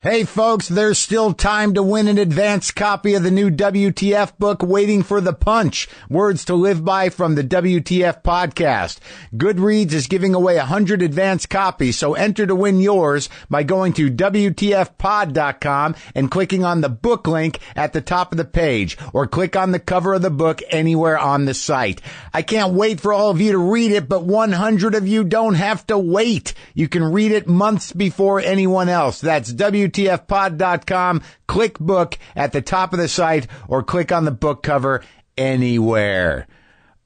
Hey folks, there's still time to win an advanced copy of the new WTF book, Waiting for the Punch, Words to Live By from the WTF podcast. Goodreads is giving away 100 advanced copies, so enter to win yours by going to WTFpod.com and clicking on the book link at the top of the page, or click on the cover of the book anywhere on the site. I can't wait for all of you to read it, but 100 of you don't have to wait. You can read it months before anyone else. That's WTFpod.com, click book at the top of the site, or click on the book cover anywhere.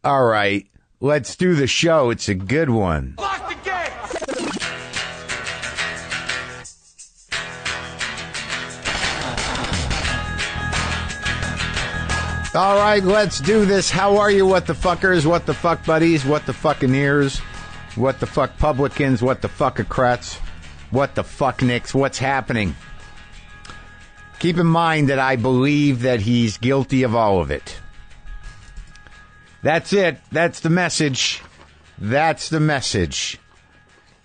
All right, let's do the show. It's a good one. Lock the gate! All right, let's do this. How are you, what the fuckers, what the fuck buddies, what the fucking ears, what the fuck publicans, what the fuckocrats, what the fuck nicks, what's happening? Keep in mind that I believe that he's guilty of all of it. That's it. That's the message. That's the message.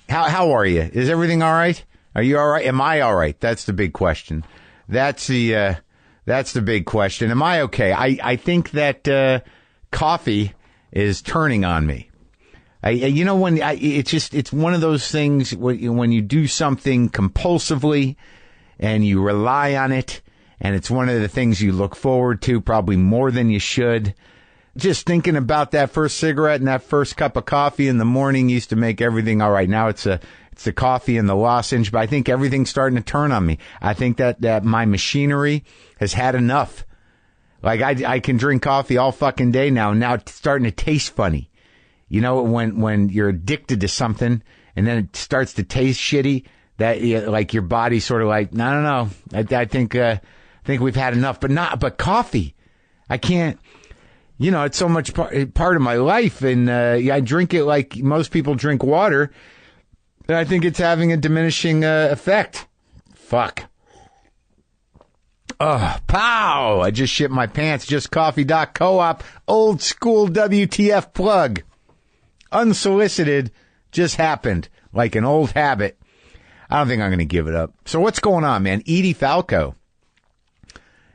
How are you? Is everything all right? Are you all right? Am I all right? That's the big question. That's the big question. Am I okay? I think that coffee is turning on me. It's one of those things when you do something compulsively and you rely on it, and it's one of the things you look forward to probably more than you should. Just thinking about that first cigarette and that first cup of coffee in the morning used to make everything all right. Now it's the coffee and the lozenge, but I think everything's starting to turn on me. I think that my machinery has had enough. Like I can drink coffee all fucking day now, and now it's starting to taste funny. You know, when you're addicted to something and then it starts to taste shitty, that like your body's sort of like, no. I think we've had enough, but coffee, I can't. You know, it's so much part of my life, and I drink it like most people drink water, and I think it's having a diminishing effect. Fuck. Oh, pow! I just shit my pants. JustCoffee.coop. Old school WTF plug. Unsolicited. Just happened. Like an old habit. I don't think I'm going to give it up. So what's going on, man? Edie Falco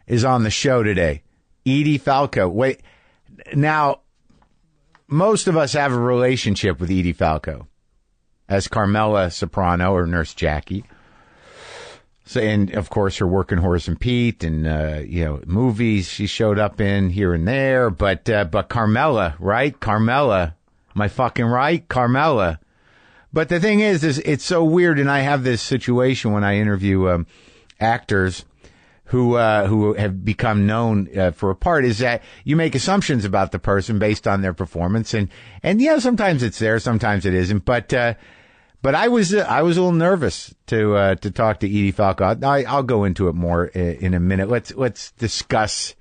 is on the show today. Edie Falco. Wait. Now, most of us have a relationship with Edie Falco as Carmela Soprano or Nurse Jackie. So, and of course, her work in Horace and Pete and, movies she showed up in here and there. But Carmela, right? Carmela. Am I fucking right? Carmela. But the thing is it's so weird, and I have this situation when I interview actors who have become known for a part, is that you make assumptions about the person based on their performance, and yeah, sometimes it's there, sometimes it isn't. But I was a little nervous to talk to Edie Falco. I'll go into it more in a minute. Let's discuss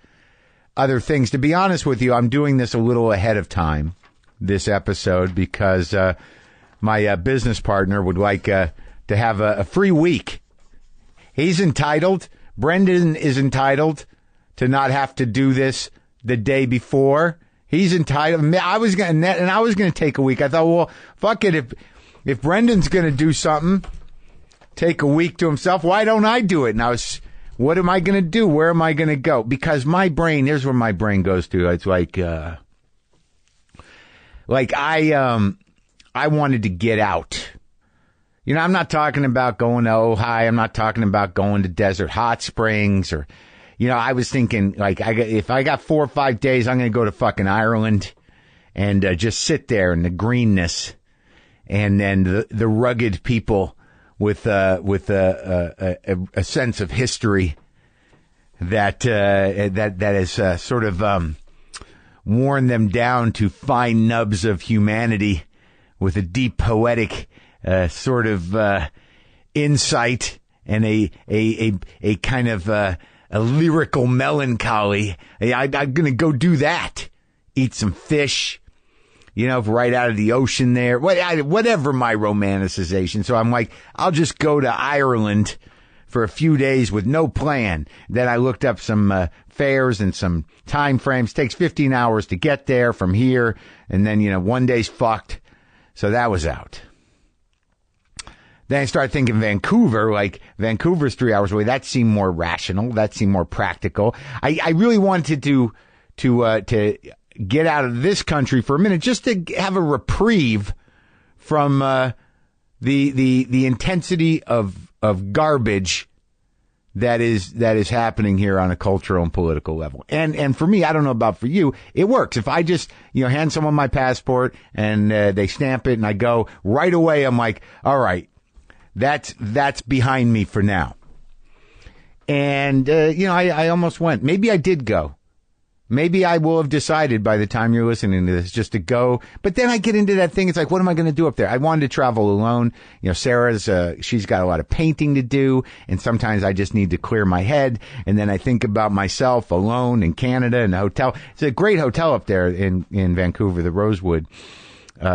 other things. To be honest with you, I'm doing this a little ahead of time, this episode, because my business partner would like to have a free week. He's entitled. Brendan is entitled to not have to do this the day before. He's entitled. I was going to take a week. I thought, well, fuck it. If Brendan's going to do something, take a week to himself, why don't I do it? And what am I going to do? Where am I going to go? Because my brain, here's where my brain goes to. It's like I wanted to get out. You know, I'm not talking about going to Ojai. I'm not talking about going to Desert Hot Springs or, I was thinking like if I got 4 or 5 days, I'm going to go to fucking Ireland and just sit there in the greenness and then the rugged people with a sense of history that has sort of worn them down to fine nubs of humanity with a deep poetic sort of insight and a kind of a lyrical melancholy. I'm going to go do that. Eat some fish, right out of the ocean there. Whatever my romanticization. So I'm like, I'll just go to Ireland for a few days with no plan. Then I looked up some fares and some time frames. Takes 15 hours to get there from here. And then, one day's fucked. So that was out. Then I started thinking Vancouver, like Vancouver's 3 hours away. That seemed more rational. That seemed more practical. I really wanted to get out of this country for a minute just to have a reprieve from the intensity of garbage that is happening here on a cultural and political level. And for me, I don't know about for you, it works. If I just, hand someone my passport and they stamp it and I go right away, I'm like, all right, that's behind me for now. And, I almost went. Maybe I did go. Maybe I will have decided by the time you're listening to this just to go. But then I get into that thing. It's like, what am I going to do up there? I wanted to travel alone. Sarah's, she's got a lot of painting to do. And sometimes I just need to clear my head. And then I think about myself alone in Canada in a hotel. It's a great hotel up there in Vancouver, the Rosewood,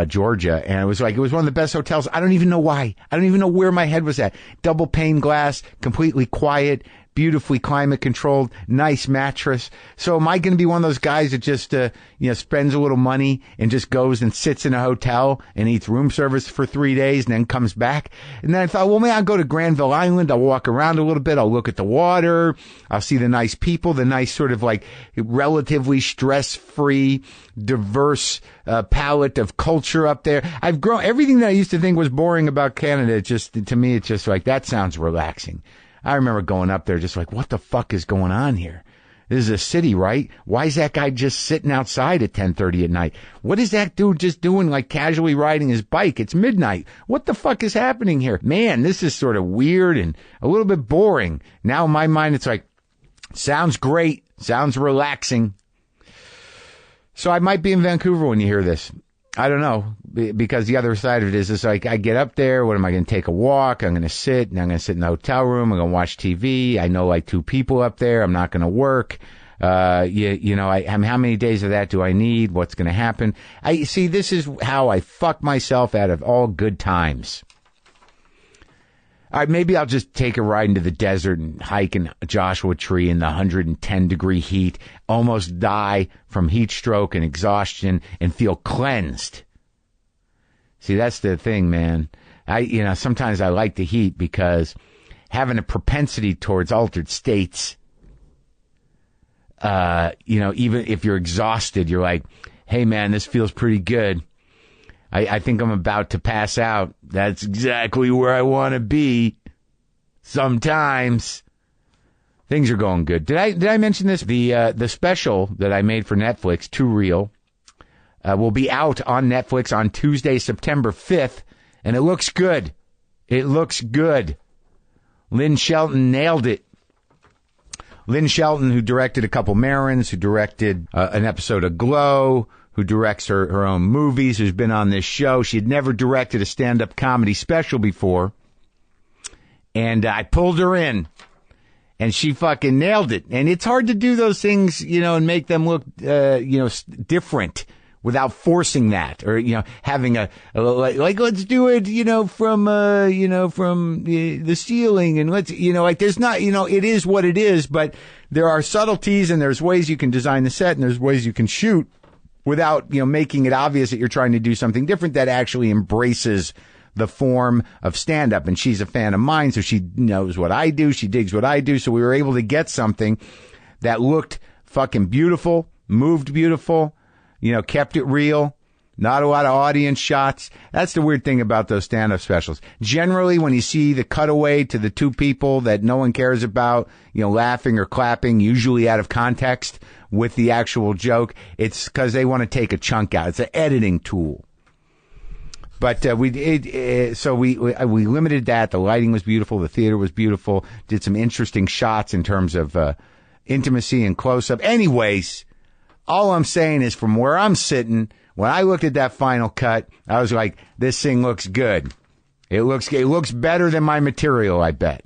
Georgia. And it was one of the best hotels. I don't even know why. I don't even know where my head was at. Double pane glass, completely quiet, beautifully climate controlled, nice mattress. So am I going to be one of those guys that just, spends a little money and just goes and sits in a hotel and eats room service for 3 days and then comes back? And then I thought, well, maybe I'll go to Granville Island. I'll walk around a little bit. I'll look at the water. I'll see the nice people, the nice sort of like relatively stress-free, diverse palette of culture up there. I've grown everything that I used to think was boring about Canada. To me, it's just like, that sounds relaxing. I remember going up there just like, what the fuck is going on here? This is a city, right? Why is that guy just sitting outside at 10:30 at night? What is that dude just doing, like casually riding his bike? It's midnight. What the fuck is happening here? Man, this is sort of weird and a little bit boring. Now in my mind, it's like, sounds great. Sounds relaxing. So I might be in Vancouver when you hear this. I don't know, because the other side of it is, it's like, I get up there, what am I going to take a walk? I'm going to sit, and I'm going to sit in the hotel room, I'm going to watch TV. I know like 2 people up there. I'm not going to work. How many days of that do I need? What's going to happen? This is how I fuck myself out of all good times. All right, maybe I'll just take a ride into the desert and hike in a Joshua Tree in the 110-degree heat, almost die from heat stroke and exhaustion, and feel cleansed. See, that's the thing, man. Sometimes I like the heat because having a propensity towards altered states, even if you're exhausted, you're like, hey, man, this feels pretty good. I think I'm about to pass out. That's exactly where I want to be. Sometimes things are going good. Did I mention this? The special that I made for Netflix, Too Real, will be out on Netflix on Tuesday, September 5th, and it looks good. It looks good. Lynn Shelton nailed it. Lynn Shelton, who directed a couple Marons, who directed an episode of Glow, who directs her own movies, who's been on this show. She had never directed a stand-up comedy special before. And I pulled her in, and she fucking nailed it. And it's hard to do those things, and make them look, different without forcing that, or, having like let's do it, from the ceiling, and let's, there's not, it is what it is, but there are subtleties, and there's ways you can design the set, and there's ways you can shoot without, making it obvious that you're trying to do something different that actually embraces the form of stand-up. And she's a fan of mine, so she knows what I do. She digs what I do. So we were able to get something that looked fucking beautiful, moved beautiful, kept it real. Not a lot of audience shots. That's the weird thing about those stand-up specials. Generally, when you see the cutaway to the 2 people that no one cares about, laughing or clapping, usually out of context with the actual joke, it's because they want to take a chunk out. It's an editing tool. But we limited that. The lighting was beautiful. The theater was beautiful. Did some interesting shots in terms of intimacy and close-up. Anyways, all I'm saying is from where I'm sitting, when I looked at that final cut, I was like, this thing looks good. It looks better than my material, I bet.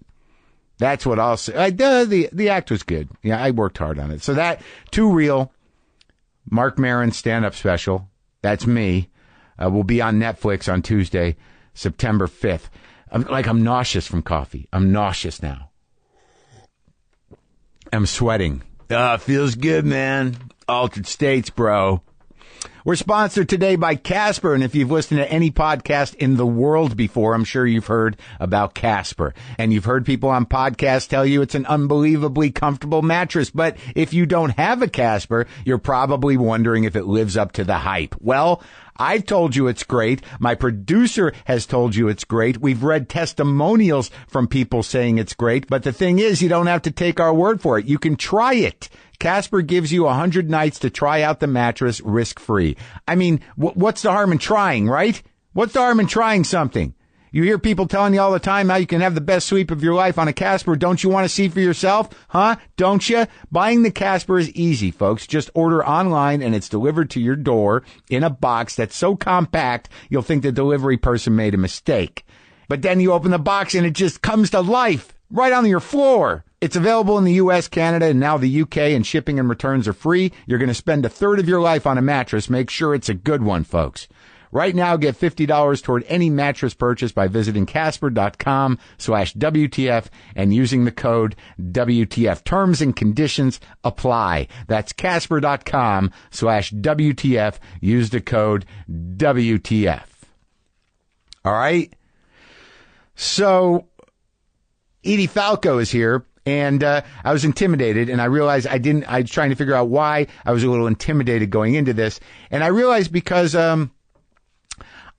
That's what I'll say. The act was good. Yeah, I worked hard on it. So that, Too Real, Marc Maron stand-up special, that's me, will be on Netflix on Tuesday, September 5th. I'm nauseous from coffee. I'm nauseous now. I'm sweating. Feels good, man. Altered states, bro. We're sponsored today by Casper, and if you've listened to any podcast in the world before, I'm sure you've heard about Casper. And you've heard people on podcasts tell you it's an unbelievably comfortable mattress. But if you don't have a Casper, you're probably wondering if it lives up to the hype. Well, I've told you it's great. My producer has told you it's great. We've read testimonials from people saying it's great. But the thing is, you don't have to take our word for it. You can try it. Casper gives you 100 nights to try out the mattress risk-free. I mean, what's the harm in trying, right? What's the harm in trying something? You hear people telling you all the time how you can have the best sleep of your life on a Casper. Don't you want to see for yourself? Huh? Don't you? Buying the Casper is easy, folks. Just order online and it's delivered to your door in a box that's so compact you'll think the delivery person made a mistake. But then you open the box and it just comes to life right on your floor. It's available in the U.S., Canada, and now the UK, and shipping and returns are free. You're going to spend a third of your life on a mattress. Make sure it's a good one, folks. Right now, get $50 toward any mattress purchase by visiting Casper.com/WTF and using the code WTF. Terms and conditions apply. That's Casper.com/WTF. Use the code WTF. All right? So, Edie Falco is here. And I was intimidated, and I realized I was trying to figure out why I was a little intimidated going into this. And I realized because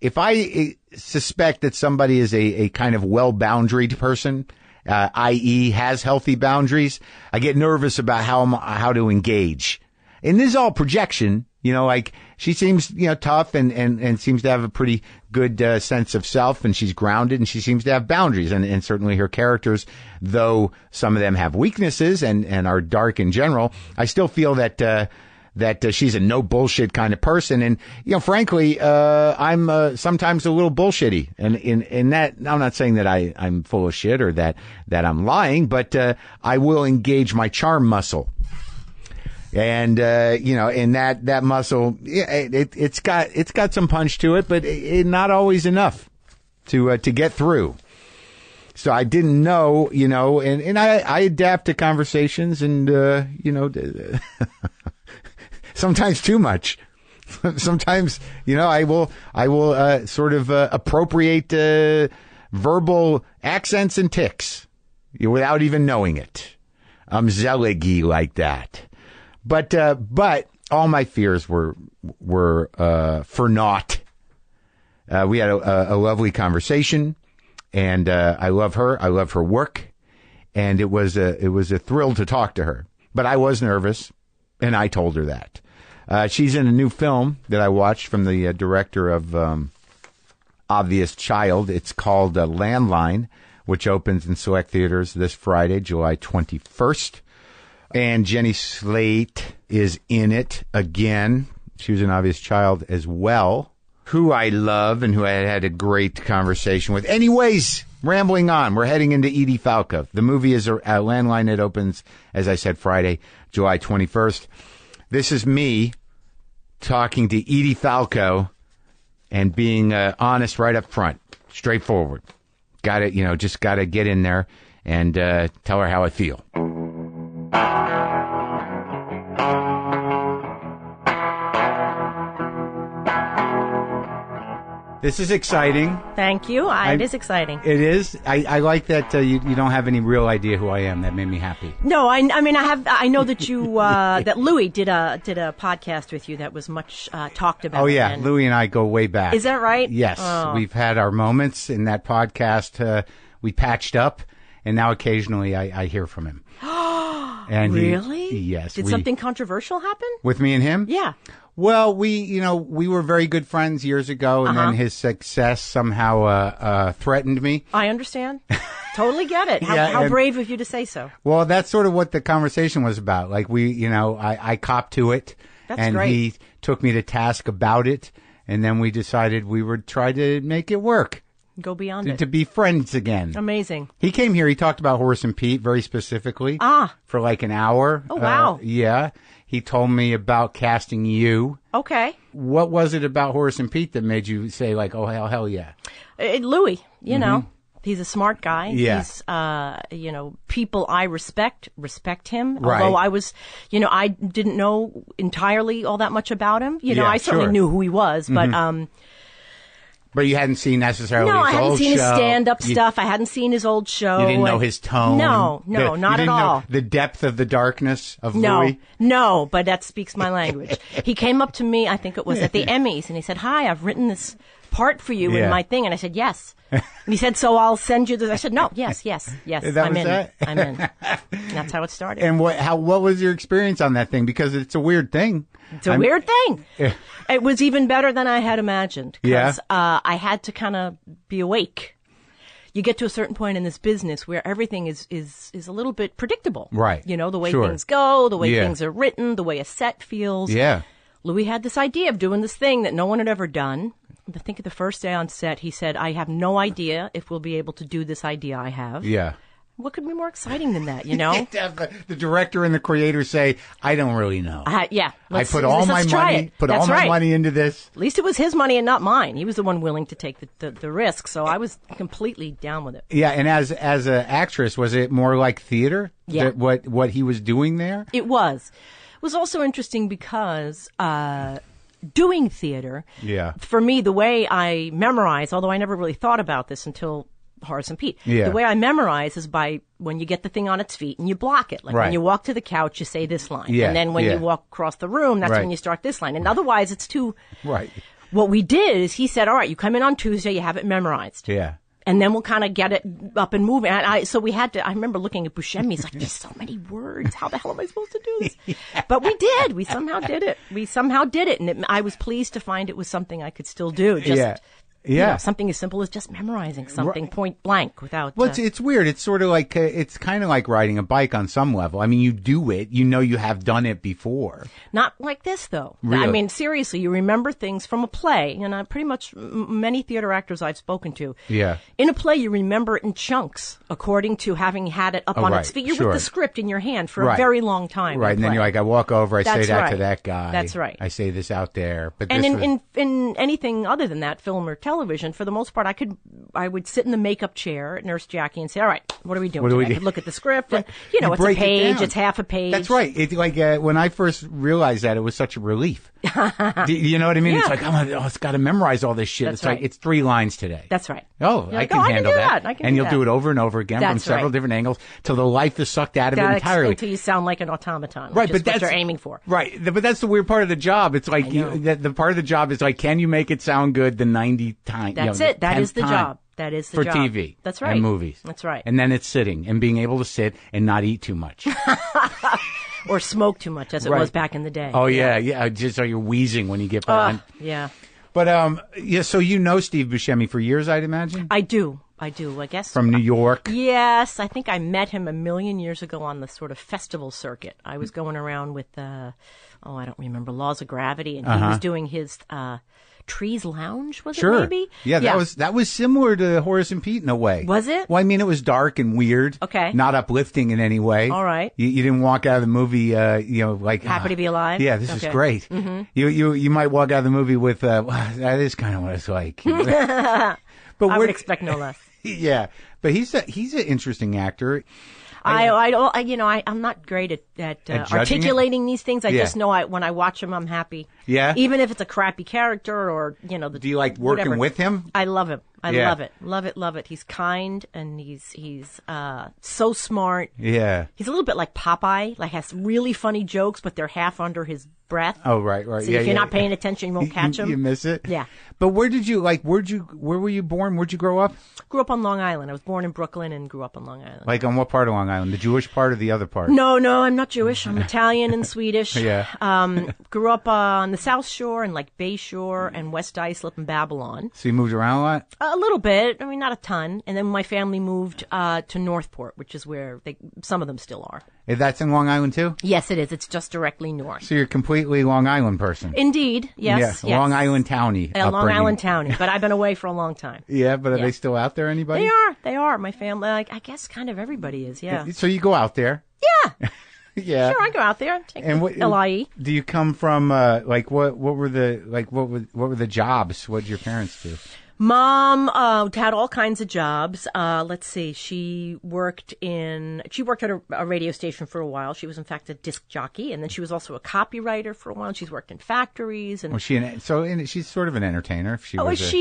if I suspect that somebody is a kind of well-boundaried person, i.e. has healthy boundaries, I get nervous about how to engage. And this is all projection. You know, like she seems, tough and seems to have a pretty good sense of self, and she's grounded, and she seems to have boundaries, and certainly her characters, though some of them have weaknesses and are dark in general, I still feel that she's a no bullshit kind of person. And, frankly, I'm sometimes a little bullshitty. And in that, I'm not saying that I'm full of shit or that I'm lying, but I will engage my charm muscle. And, and that muscle, it's got some punch to it, but not always enough to get through. So I didn't know, and I adapt to conversations and, sometimes too much. Sometimes, I will sort of appropriate verbal accents and tics without even knowing it. I'm zealotgy like that. But all my fears were for naught. We had a lovely conversation, and I love her. I love her work, and it was a thrill to talk to her. But I was nervous, and I told her that. She's in a new film that I watched from the director of Obvious Child. It's called Landline, which opens in select theaters this Friday, July 21st. And Jenny Slate is in it again. She was an Obvious Child as well, who I love and who I had a great conversation with. Anyways, rambling on, we're heading into Edie Falco. The movie is Landline. It opens, as I said, Friday, July 21st. This is me talking to Edie Falco and being honest right up front, straightforward. Got it, just got to get in there and tell her how I feel. This is exciting. Thank you. It is exciting. It is. I like that you don't have any real idea who I am. That made me happy. No, I mean, I know that you that Louis did a podcast with you that was much talked about. Oh yeah, Louis and I go way back. Is that right? Yes, We've had our moments in that podcast. We patched up, and now occasionally I hear from him. And really? Yes. Did something controversial happen with me and him? Yeah. Well, we were very good friends years ago, and then his success somehow threatened me. I understand. Totally get it. How brave of you to say so. Well, that's sort of what the conversation was about. Like I copped to it, and great. He took me to task about it, and then we decided we would try to make it work. Go beyond it. To be friends again. Amazing. He came here. He talked about Horace and Pete very specifically. For like an hour. Oh, wow. Yeah. He told me about casting you. Okay. What was it about Horace and Pete that made you say, like, oh, hell yeah? Louis, you know. He's a smart guy. Yeah. He's, people I respect him. Right. Although I didn't know entirely all that much about him. Yeah, I certainly knew who he was, but, But you hadn't seen necessarily no, his I hadn't old seen his show. stand-up stuff. I hadn't seen his old show. You didn't know his tone? No, not you at didn't all. know the depth of the darkness of Louis? No, but that speaks my language. He came up to me, I think it was at the Emmys, and he said, "Hi, I've written this part for you in my thing." And I said, "Yes." And he said, "So I'll send you this." I said, "No, yes, I'm in. I'm in." And that's how it started. And what was your experience on that thing? Because it's a weird thing. It's a weird thing. It was even better than I had imagined. Because I had to kind of be awake. You get to a certain point in this business where everything is a little bit predictable. Right. The way things go, the way things are written, the way a set feels. Yeah. Louis had this idea of doing this thing that no one had ever done. I think the first day on set, he said, "I have no idea if we'll be able to do this idea I have." Yeah. What could be more exciting than that, The director and the creator say, "I don't really know." I put all my money into this. At least it was his money and not mine. He was the one willing to take the risk, so I was completely down with it. Yeah, and as an actress, was it more like theater? Yeah. What he was doing there? It was. It was also interesting because doing theater, for me, the way I memorize, although I never really thought about this until Horace and Pete. Yeah. The way I memorize is by when you get the thing on its feet and you block it. Like when you walk to the couch, you say this line. Yeah. And then when you walk across the room, that's when you start this line. And otherwise, it's too... Right. What we did is he said, "All right, you come in on Tuesday, you have it memorized." Yeah. And then we'll kind of get it up and moving. So we had to, I remember looking at Buscemi, he's like, "There's so many words. How the hell am I supposed to do this?" But we did. We somehow did it. And I was pleased to find it was something I could still do. Something as simple as just memorizing something point blank without... Well, it's weird. It's sort of like, it's kind of like riding a bike on some level. I mean, you do it. You have done it before. Not like this, though. Really? I mean, seriously, you remember things from a play. Pretty much many theater actors I've spoken to. Yeah. In a play, you remember it in chunks, according to having had it up on its feet. You're with the script in your hand for a very long time. Right, and then you're like, I walk over, I say that to that guy. That's right. I say this out there. But and in anything other than that, film or television, for the most part, I would sit in the makeup chair at Nurse Jackie and say, "All right, what are we doing today?" I could look at the script and, it's a page, it's half a page. That's right. It's like when I first realized that, it was such a relief. You know what I mean? Yeah. It's like, it's got to memorize all this shit. That's it's right. like, it's 3 lines today. That's right. Oh, I can handle that. And you'll do it over and over again from several different angles till the life is sucked out of it entirely. Until you sound like an automaton, right? Which But is what you're aiming for. Right. But that's the weird part of the job. It's like the part of the job is like, can you make it sound good the 90 times? That's it. That is the job. That is the job. For TV. That's right. And movies. That's right. And then it's sitting and being able to sit and not eat too much. Or smoke too much, as it was back in the day. Oh, yeah. Just so you're wheezing when you get behind. Yeah. But, so Steve Buscemi for years, I'd imagine? I do, I guess. From New York? Yes. I think I met him a million years ago on the sort of festival circuit. I was going around with, I don't remember, Laws of Gravity, and he was doing his... Trees Lounge, was it maybe? Yeah, that was similar to Horace and Pete in a way. Was it? Well, I mean, it was dark and weird. Okay. Not uplifting in any way. All right. You didn't walk out of the movie, like... Happy to be alive? Yeah, this is great. Mm-hmm. You might walk out of the movie with, that is kind of what it's like. But I would expect no less. Yeah, but he's an interesting actor. I'm not great at articulating these things. I just know when I watch him, I'm happy. Yeah. Even if it's a crappy character or, Do you like working with him? I love him. I love it. He's kind and he's so smart. Yeah. He's a little bit like Popeye, like has really funny jokes, but they're half under his breath. Oh, right. So if you're not paying attention, you won't catch him. You miss it? Yeah. But where were you born? Where'd you grow up? Grew up on Long Island. I was born in Brooklyn and grew up on Long Island. Like on what part of Long Island? The Jewish part or the other part? No, I'm not Jewish. I'm Italian and Swedish. Yeah. Grew up on the South Shore and like Bay Shore and West Islip and Babylon. So you moved around a lot? A little bit. I mean, not a ton. And then my family moved to Northport, which is where some of them still are. That's in Long Island too? Yes, it is. It's just directly north. So you're a completely Long Island person? Indeed, yes. Yeah, Long Island townie. Long Island townie, but I've been away for a long time. Yeah, but are they still out there, anybody? They are. My family, I guess kind of everybody is, yeah. So you go out there? Yeah. Yeah. Sure, I go out there. Take LIE. Do you come from what were the jobs? What did your parents do? Mom had all kinds of jobs. Let's see. She worked at a radio station for a while. She was, in fact, a disc jockey. And then she was also a copywriter for a while. She's worked in factories. And she's sort of an entertainer. She was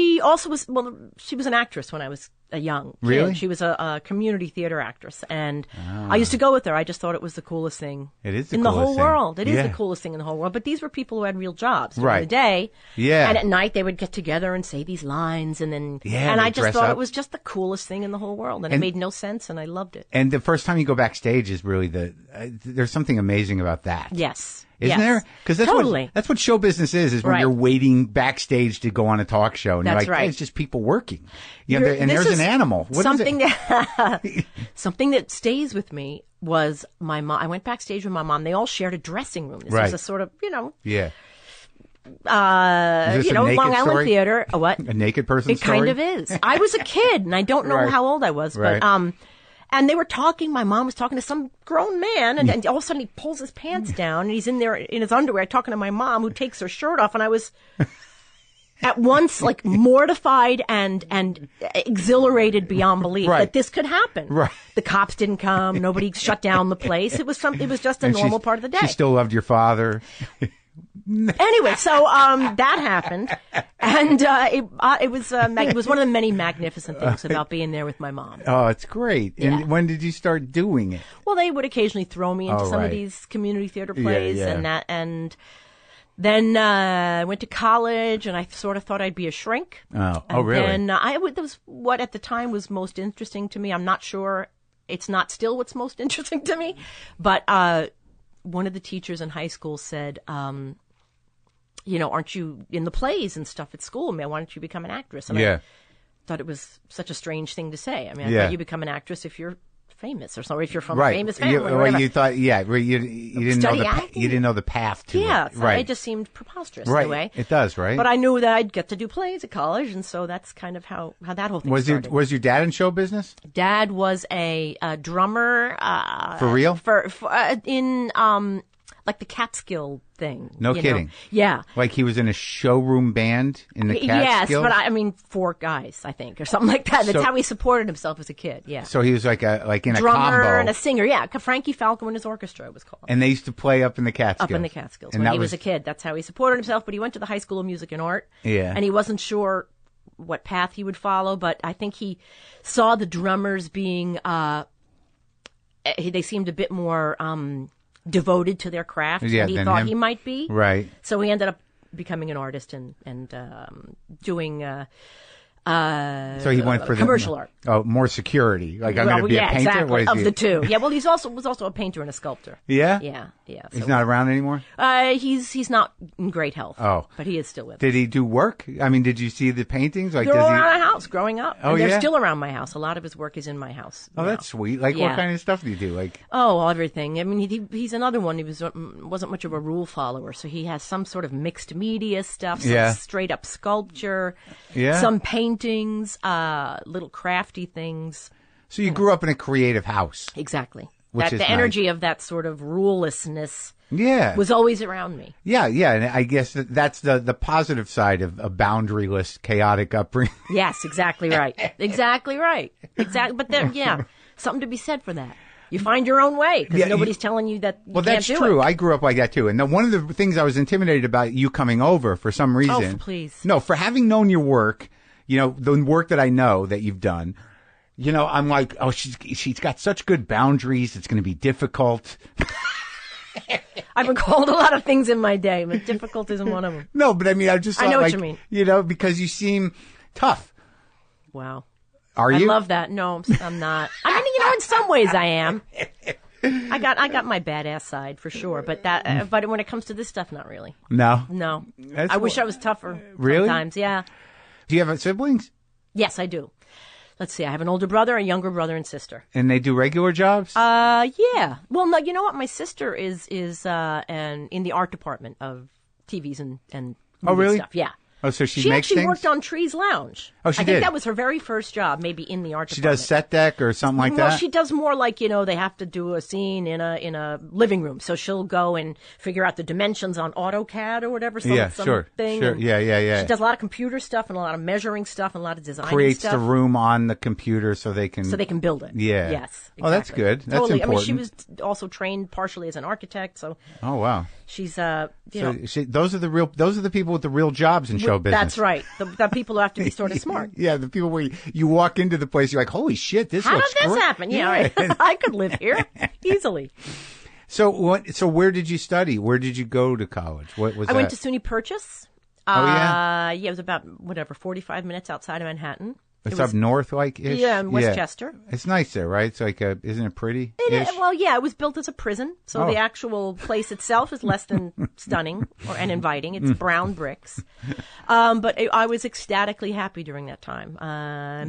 an actress when I was a young kid. Really? She was a community theater actress. And I used to go with her. I just thought it was the coolest thing in the whole world. It is the coolest thing in the whole world. But these were people who had real jobs during the day. Yeah. And at night they would get together and say these lines. And I just thought it was just the coolest thing in the whole world. And it made no sense, and I loved it. And the first time you go backstage is really there's something amazing about that. Yes. Isn't there? Because that's what show business is when you're waiting backstage to go on a talk show. And you're like, hey, it's just people working. And there's an animal. Something that stays with me was my mom. I went backstage with my mom. They all shared a dressing room. This was a sort of, Yeah. Long Island theater. What? A naked person story? It kind of is. I was a kid, and I don't know how old I was, but and they were talking. My mom was talking to some grown man, and all of a sudden he pulls his pants down, and he's in there in his underwear talking to my mom, who takes her shirt off, and I was at once like mortified and exhilarated beyond belief that this could happen. Right. The cops didn't come. Nobody shut down the place. It was just a normal part of the day. She still loved your father. Anyway, so that happened, and it was one of the many magnificent things about being there with my mom. Oh, it's great! Yeah. And when did you start doing it? Well, they would occasionally throw me into some of these community theater plays, and then I went to college, and I sort of thought I'd be a shrink. Oh, really? And that was what at the time was most interesting to me. I'm not sure it's not still what's most interesting to me, but one of the teachers in high school said, aren't you in the plays and stuff at school? Why don't you become an actress? And I thought it was such a strange thing to say. I mean, I thought you become an actress if you're famous or something, if you're from a famous family. You thought, you didn't know the path to it. Yeah, so it just seemed preposterous in a way. It does, right? But I knew that I'd get to do plays at college, and so that's kind of how that whole thing started. Was your dad in show business? Dad was a drummer. For real? For in like the Catskill thing. No kidding. Yeah. Like he was in a showroom band in the Yes, Catskills? but I mean 4 guys, I think, or something like that. That's how he supported himself as a kid. Yeah. So he was like in a drummer and a singer. Yeah, Frankie Falco and his orchestra was called. And they used to play up in the Catskills. Up in the Catskills when he was a kid. That's how he supported himself. But he went to the High School of Music and Art. Yeah. And he wasn't sure what path he would follow, but I think he saw the drummers being they seemed a bit more devoted to their craft than he thought he might be. Right. So he ended up becoming an artist and doing so he went for commercial art. Oh, more security. Like I'm going to be a painter. Exactly. What is the two. Yeah. Well, was also a painter and a sculptor. Yeah. Yeah. Yeah. He's not around anymore. He's not in great health. Oh, but he is still with us. Did he do work? I mean, did you see the paintings? Like, they're all around our house growing up. Oh, and they're still around my house. A lot of his work is in my house. Oh, that's sweet. Like, what kind of stuff do you do? Like, everything. I mean, he's another one. He wasn't much of a rule follower, so he has some sort of mixed media stuff. Some straight up sculpture. Yeah. Some paintings. Little crafty things. So you grew up in a creative house. Exactly. The energy of that sort of rulelessness was always around me. Yeah, and I guess that's the positive side of a boundaryless, chaotic upbringing. Yes, exactly right. Exactly right. Exactly. But something to be said for that. You find your own way because nobody's telling you that you can't do it. Well, that's true. I grew up like that too. And one of the things I was intimidated about you coming over for some reason. Oh, please. No, for having known your work, the work that I know that you've done, I'm like, oh, she's got such good boundaries. It's going to be difficult. I've been called a lot of things in my day, but difficult isn't one of them. No, but I mean, I just thought, I know what you mean. Because you seem tough. Wow. Are you? I love that. No, I'm not. I mean, in some ways I am. I got my badass side for sure, but when it comes to this stuff, not really. No. I wish I was tougher. Really? Sometimes, yeah. Do you have siblings? Yes, I do. Let's see. I have an older brother, a younger brother, and sister. And they do regular jobs? Yeah. Well, no. You know what? My sister is in the art department of TVs and really? stuff. Yeah. Oh, so she She makes actually things? worked on Trees Lounge. Oh, she I think did? that was her very first job, maybe in the art She department. does set deck or something like Well, that? she does more like, they have to do a scene in a living room. So she'll go and figure out the dimensions on AutoCAD or whatever. Sure. Sure. Yeah. She does a lot of computer stuff and a lot of measuring stuff and a lot of design Creates stuff. the room on the computer so they can build it. Yeah. Yes. Exactly. Oh, that's good. That's totally. important. I mean, she was also trained partially as an architect, so Oh, wow. she's Those are the people with the real jobs in show business. That's right. The people who have to be sort of smart. Yeah, the people where you walk into the place, you're like, holy shit, this How looks did this great. happen? Yeah, right. I could live here easily. So where did you study? Where did you go to college? What was I that? went to SUNY Purchase. Oh, yeah? Yeah, it was about 45 minutes outside of Manhattan. It's up north, like ish. Yeah, in Westchester. It's nice there, right? It's like isn't it pretty? Well, yeah, it was built as a prison, so Oh. the actual place itself is less than stunning and inviting. It's brown bricks, but I was ecstatically happy during that time.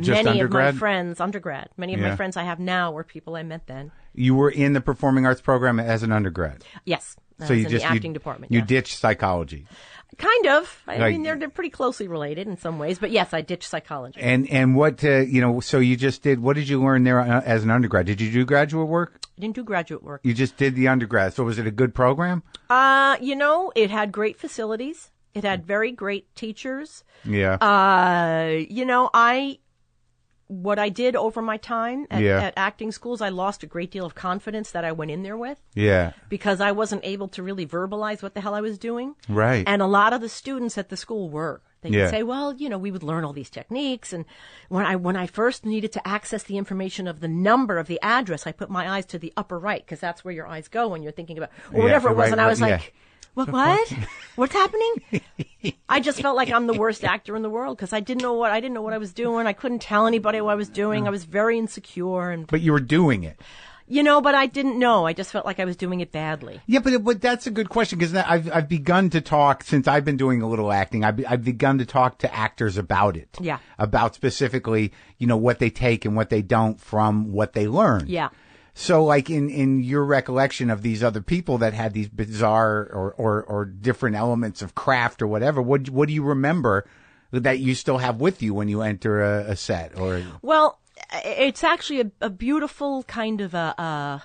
Just Many of my undergrad? friends, undergrad, many of Yeah. my friends I have now were people I met then. You were in the performing arts program as an undergrad. Yes, So you in just the acting department. You yes. ditched psychology. Kind of. I Like- mean, they're pretty closely related in some ways, but yes, I ditched psychology. And what so you just did. What did you learn there as an undergrad? Did you do graduate work? I didn't do graduate work. You just did the undergrad. So was it a good program? It had great facilities. It had very great teachers. Yeah. What I did over my time at, Yeah. at acting schools, I lost a great deal of confidence that I went in there with Yeah. because I wasn't able to really verbalize what the hell I was doing. Right. And a lot of the students at the school were. They Yeah. would say, well, we would learn all these techniques. And when I first needed to access the information of the number of the address, I put my eyes to the upper right because that's where your eyes go when you're thinking about, or Yeah, whatever the it was. right And I was one, like, yeah. What? What's happening? I just felt like I'm the worst actor in the world because I didn't know what I was doing. I couldn't tell anybody what I was doing. I was very insecure But you were doing it. but I didn't know. I just felt like I was doing it badly. Yeah, but that's a good question because I've begun to talk since I've been doing a little acting. I've begun to talk to actors about it. Yeah. About specifically, what they take and what they don't from what they learn. Yeah. So, like in your recollection of these other people that had these bizarre or different elements of craft or whatever, what do you remember that you still have with you when you enter a set? Or Well, it's actually a beautiful kind of I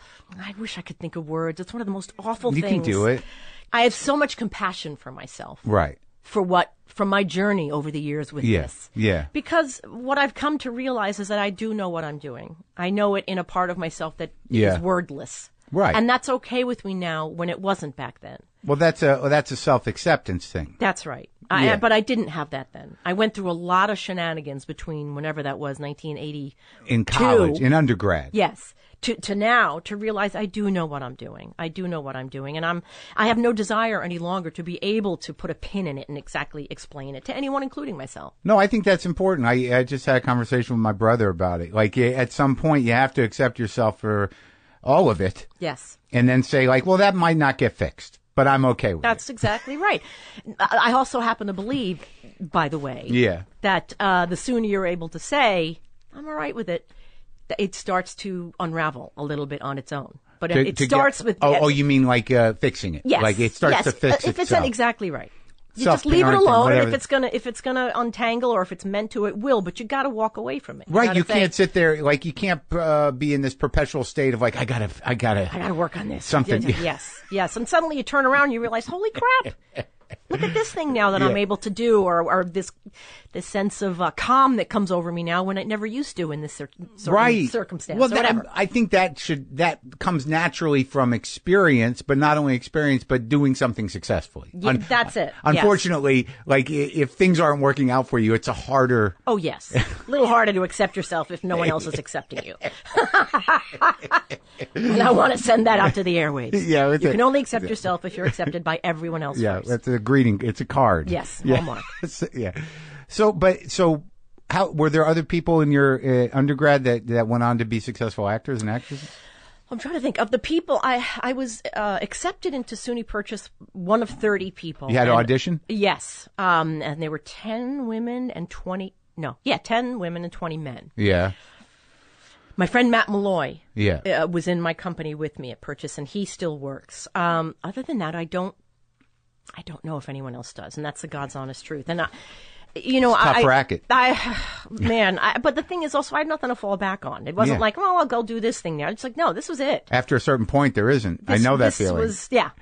wish I could think of words. It's one of the most awful you things. can do it, I have so much compassion for myself. right? From my journey over the years with this. Yeah. Because what I've come to realize is that I do know what I'm doing. I know it in a part of myself that Yeah. is wordless. Right. And that's okay with me now when it wasn't back then. Well, that's a self-acceptance thing. That's right. Yeah. But I didn't have that then. I went through a lot of shenanigans between whenever that was, 1980. In college, in undergrad. Yes. To now, to realize I do know what I'm doing. I do know what I'm doing. And I have no desire any longer to be able to put a pin in it and exactly explain it to anyone, including myself. No, I think that's important. I just had a conversation with my brother about it. Like, at some point, you have to accept yourself for all of it. Yes. And then say, like, well, that might not get fixed, but I'm okay with That's it. exactly right. I also happen to believe, by the way, Yeah. that the sooner you're able to say, I'm all right with it, it starts to unravel a little bit on its own. But it starts with... Oh, you mean like fixing it? Yes. Like it starts yes. to fix if itself. it's exactly right. You just leave it Self-parenting, alone, and whatever. if it's gonna untangle, or if it's meant to, it will. But you got to walk away from it. Right, gotta you say, can't sit there, like, you can't be in this perpetual state of, like, I gotta work on this. something. Yes. And suddenly you turn around and you realize, holy crap! Look at this thing now that I'm able to do, or this sense of calm that comes over me now when it never used to in this certain circumstance. Well, or whatever. I think that comes naturally from experience, but not only experience, but doing something successfully. Yeah, that's it. Unfortunately, like, if things aren't working out for you, it's a harder. Oh, yes. A little harder to accept yourself if no one else is accepting you. And I want to send that out to the airwaves. Yeah, you can only accept yourself if you're accepted by everyone else Yeah, first. that's a greeting. It's a card. Yes, yeah. Hallmark. Yeah. So how were there other people in your undergrad that went on to be successful actors and actresses? I'm trying to think of the people. I was accepted into SUNY Purchase, one of 30 people. You had to audition? Yes. And there were 10 women and 20 men. Yeah. My friend Matt Malloy Yeah. was in my company with me at Purchase, and he still works. Other than that, I don't I don't know if anyone else does, and that's the God's honest truth. And tough racket. But the thing is also I had nothing to fall back on. It wasn't like, well, I'll go do this thing there. It's like, no, this was it. After a certain point, there isn't. I know that feeling.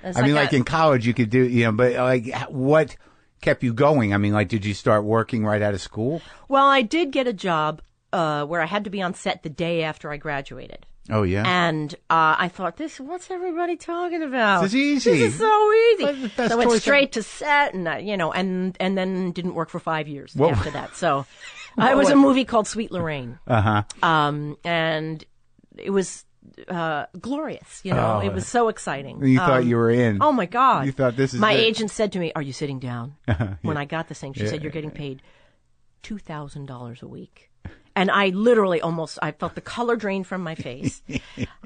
I mean, like in college, you could do, but like what kept you going? I mean, like, did you start working right out of school? Well, I did get a job where I had to be on set the day after I graduated. Oh, yeah? And I thought, what's everybody talking about? This is easy. This is so easy. So I went straight to set and, and then didn't work for 5 years after that. So it was a movie called Sweet Lorraine. Uh-huh. And it was glorious, It was so exciting. You thought you were in. Oh, my God. You thought this is My it. agent said to me, are you sitting down? When I got this thing, she said, you're getting paid $2,000 a week. And I literally I felt the color drain from my face.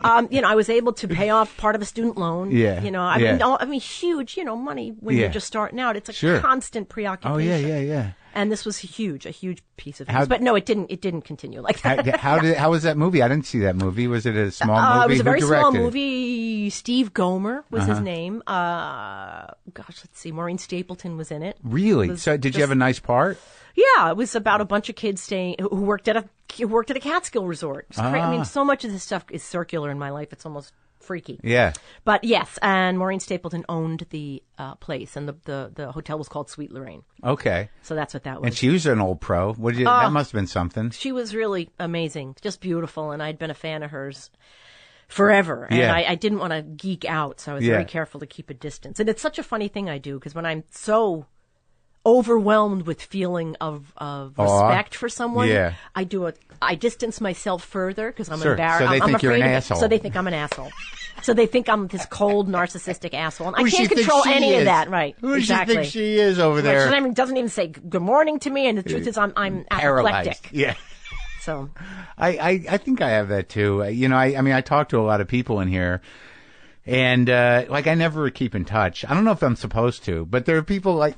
I was able to pay off part of a student loan. Yeah. I mean, huge, money when you're just starting out. It's a constant preoccupation. Oh, yeah. And this was a huge piece of news. But no, it didn't continue like that. How was that movie? I didn't see that movie. Was it a small movie? It was a very small directed? movie. Steve Gomer was his name. Let's see. Maureen Stapleton was in it. Really? So did you have a nice part? Yeah, it was about a bunch of kids who worked at a Catskill resort. It's great. I mean, so much of this stuff is circular in my life. It's almost freaky. Yeah. But yes, and Maureen Stapleton owned the place, and the hotel was called Sweet Lorraine. Okay. So that's what that was. And she was an old pro. That must have been something. She was really amazing, just beautiful, and I'd been a fan of hers forever. And I didn't want to geek out, so I was very careful to keep a distance. And it's such a funny thing I do, because when I'm so overwhelmed with feeling of respect for someone, I distance myself further because I'm embarrassed. So they think you're an asshole. So they think I'm an asshole. So they think I'm this cold, narcissistic asshole. And I Who can't she control thinks she any is? of that, right? Who exactly. does she think she is over there? She doesn't even say good morning to me, and the truth is I'm paralyzed. apoplectic. Yeah. So I think I have that too. I talk to a lot of people in here. And, I never keep in touch. I don't know if I'm supposed to, but there are people like...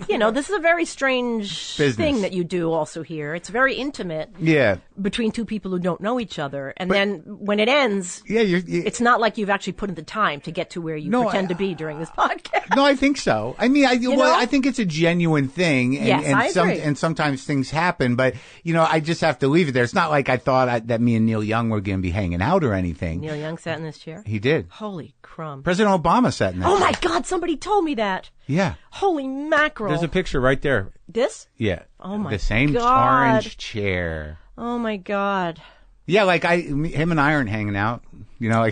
this is a very strange thing that you do also here. It's very intimate. Yeah. Between two people who don't know each other. And then when it ends, it's not like you've actually put in the time to get to where you pretend to be during this podcast. No, I think so. I mean, I think it's a genuine thing. And, I agree. And sometimes things happen, but, I just have to leave it there. It's not like I thought that me and Neil Young were going to be hanging out or anything. Neil Young sat in this chair? He did. Holy crumb. President Obama sat in that chair. My God, somebody told me that. Yeah. Holy mackerel. There's a picture right there. This? Yeah. Oh, my God. The same orange chair. Oh, my God. Yeah, him and I aren't hanging out. I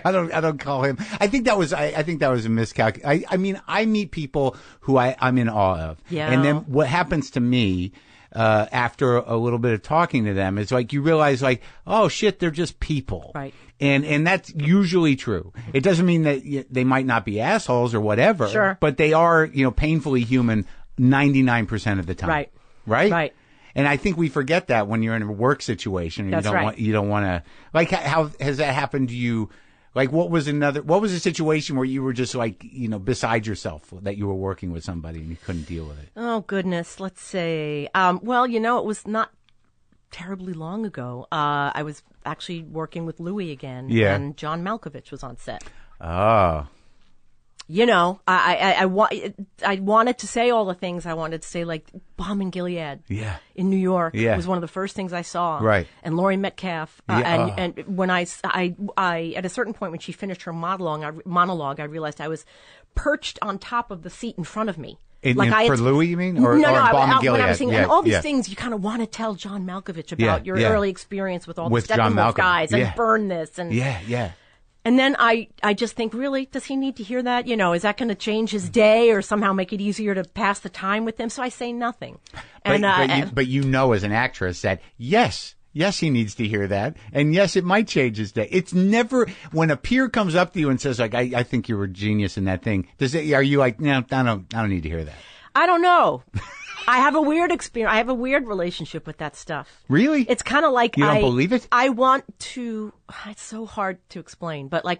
don't call him. I think that was a miscalculation. I mean, I meet people who I'm in awe of. Yeah. And then what happens to me, after a little bit of talking to them is you realize oh shit, they're just people. Right. And that's usually true. It doesn't mean that they might not be assholes or whatever. Sure. But they are, painfully human 99% of the time. Right. Right? Right. And I think we forget that when you're in a work situation. That's right. You don't want to, how has that happened to you? What was a situation where you were just beside yourself that you were working with somebody and you couldn't deal with it? Oh, goodness. Let's say, it was not terribly long ago. I was actually working with Louis again. Yeah. And John Malkovich was on set. Oh. I wanted to say all the things I wanted to say, like Bomb in Gilead. Yeah. In New York. Yeah. Was one of the first things I saw. Right. And Laurie Metcalf. Yeah. And when I at a certain point when she finished her monologue, I realized I was perched on top of the seat in front of me. For Louis, you mean? Or Bomb in Gilead? When I was saying, and all these things you kind of want to tell John Malkovich about your early experience with all the Steppenwolf guys and Burn This. And yeah. And then I just think, really, does he need to hear that? Is that going to change his day or somehow make it easier to pass the time with him? So I say nothing. But as an actress that, yes, he needs to hear that. And yes, it might change his day. It's never, when a peer comes up to you and says, I think you're a genius in that thing, are you like, no, I don't need to hear that? I don't know. I have a weird experience. I have a weird relationship with that stuff. Really? It's kind of like you don't believe it? I want to. It's so hard to explain, but all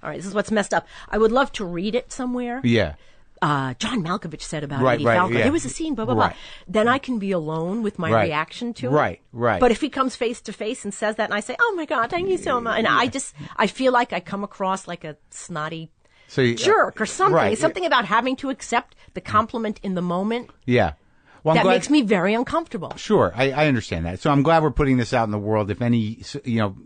right. This is what's messed up. I would love to read it somewhere. Yeah. John Malkovich said about Eddie Falco. Yeah. There was a scene, blah blah blah. Then I can be alone with my reaction to it. Right. But if he comes face to face and says that, and I say, "Oh my God, thank you so much," and I feel like I come across like a snotty So jerk or something. Right. Something about having to accept the compliment in the moment. Yeah. Well, that makes me very uncomfortable. Sure, I understand that. So I'm glad we're putting this out in the world. If any,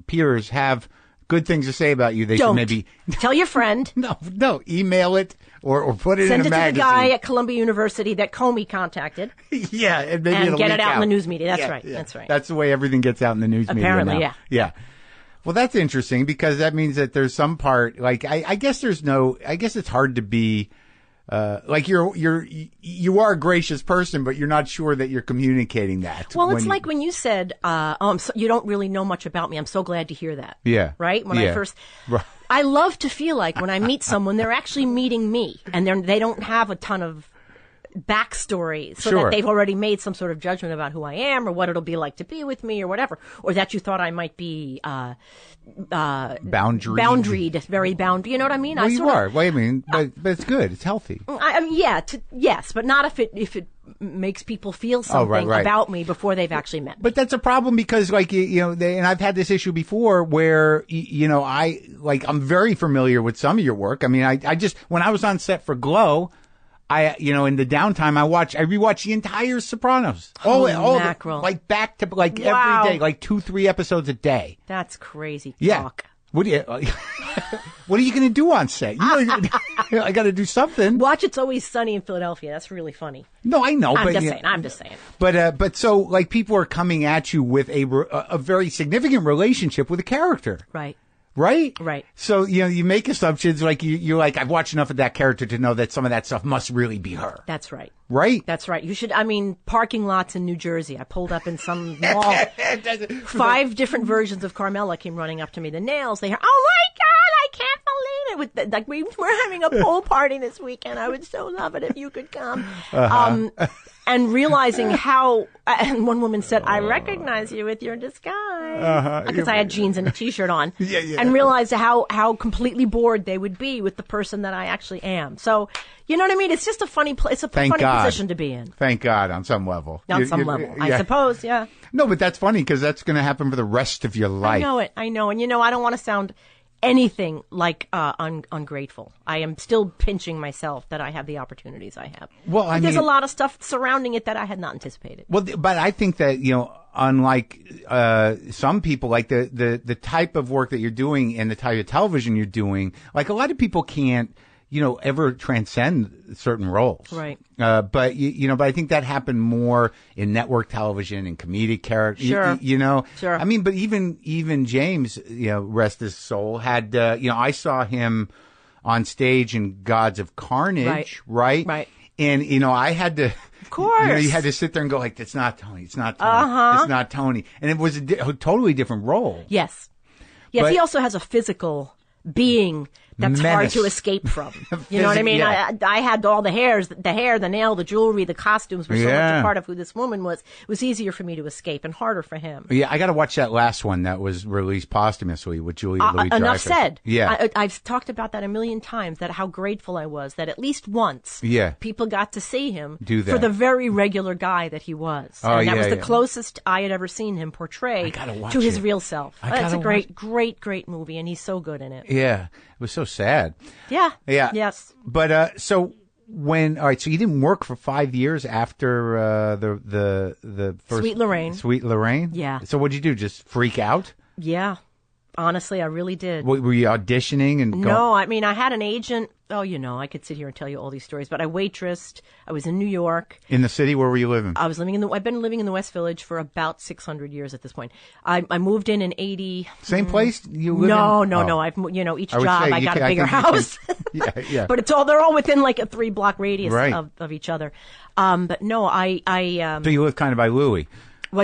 peers have good things to say about you, they should maybe tell your friend. No, email it or put it in a magazine. Send it to the guy at Columbia University that Comey contacted. Yeah, and maybe get it out in the news media. That's right. Yeah. That's right. That's the way everything gets out in the news media. Apparently, now. Yeah. Well, that's interesting because that means that there's some part, like, I guess it's hard to be, like you are a gracious person, but you're not sure that you're communicating that. Well, it's like when you said, you don't really know much about me. I'm so glad to hear that. Yeah. Right? When I first, I love to feel like when I meet someone, they're actually meeting me and they don't have a ton of backstory so that they've already made some sort of judgment about who I am or what it'll be like to be with me or whatever, or that you thought I might be boundaried, very bound. You know what I mean? Well, you are. Well, I mean, but it's good. It's healthy. Yes, but not if it makes people feel something about me before they've actually met me. But that's a problem because, like, and I've had this issue before where, I'm very familiar with some of your work. I mean, I just, when I was on set for Glow, in the downtime, I rewatch the entire Sopranos. All like back to, like, every day, like 2-3 episodes a day. That's crazy talk. Yeah. What are you going to do on set? I got to do something. Watch It's Always Sunny in Philadelphia. That's really funny. No, I know. I'm just saying. But so, like, people are coming at you with a very significant relationship with a character. Right. Right? Right. So, you make assumptions like you're like, I've watched enough of that character to know that some of that stuff must really be her. That's right. Right? That's right. Parking lots in New Jersey. I pulled up in some mall. 5 different versions of Carmela came running up to me. The nails, they hear, oh my God, I can't believe it. Like, we were having a pool party this weekend. I would so love it if you could come. And realizing and one woman said, I recognize you with your disguise. Because I had jeans and a t-shirt on. Yeah. And realized how completely bored they would be with the person that I actually am. So, you know what I mean? It's just a funny place. It's a funny position to be in. Thank God, on some level. On some level, I suppose, yeah. No, but that's funny because that's going to happen for the rest of your life. I know. And, I don't want to sound anything like ungrateful. I am still pinching myself that I have the opportunities I have. Well, there's a lot of stuff surrounding it that I had not anticipated. Well, but I think that, unlike some people, like the type of work that you're doing and the type of television you're doing, like a lot of people can't, ever transcend certain roles. Right. But I think that happened more in network television and comedic characters. Sure. Sure. I mean, but even James, rest his soul, had, I saw him on stage in Gods of Carnage. Right. Right. And, I had to, of course, you had to sit there and go like, it's not Tony. It's not Tony. It's not Tony. And it was a totally different role. Yes. Yes. He also has a physical being that's hard to escape from. You know what I mean? Yeah. I had all the hair, the nail, the jewelry, the costumes were so much a part of who this woman was. It was easier for me to escape and harder for him. Yeah, I got to watch that last one that was released posthumously with Julia Louis-Dreyfus. Enough said. Yeah. I've talked about that a million times, that how grateful I was that at least once people got to see him for the very regular guy that he was. And that was the closest I had ever seen him portray to his real self. It's a great movie, and he's so good in it. Yeah. It was so sad. Yeah. Yeah. Yes. But so so you didn't work for 5 years after the first Sweet Lorraine. Sweet Lorraine? Yeah. So what'd you do? Just freak out? Yeah. Honestly, I really did. Were you auditioning and No, I mean, I had an agent. Oh, I could sit here and tell you all these stories, but I waitressed. I was in New York. In the city? Where were you living? I've been living in the West Village for about 600 years at this point. I moved in 80. Same place you live in? No. I've, each job I got a bigger house. Yeah. But they're all within like a 3-block radius of each other. But no, So you live kind of by Louis?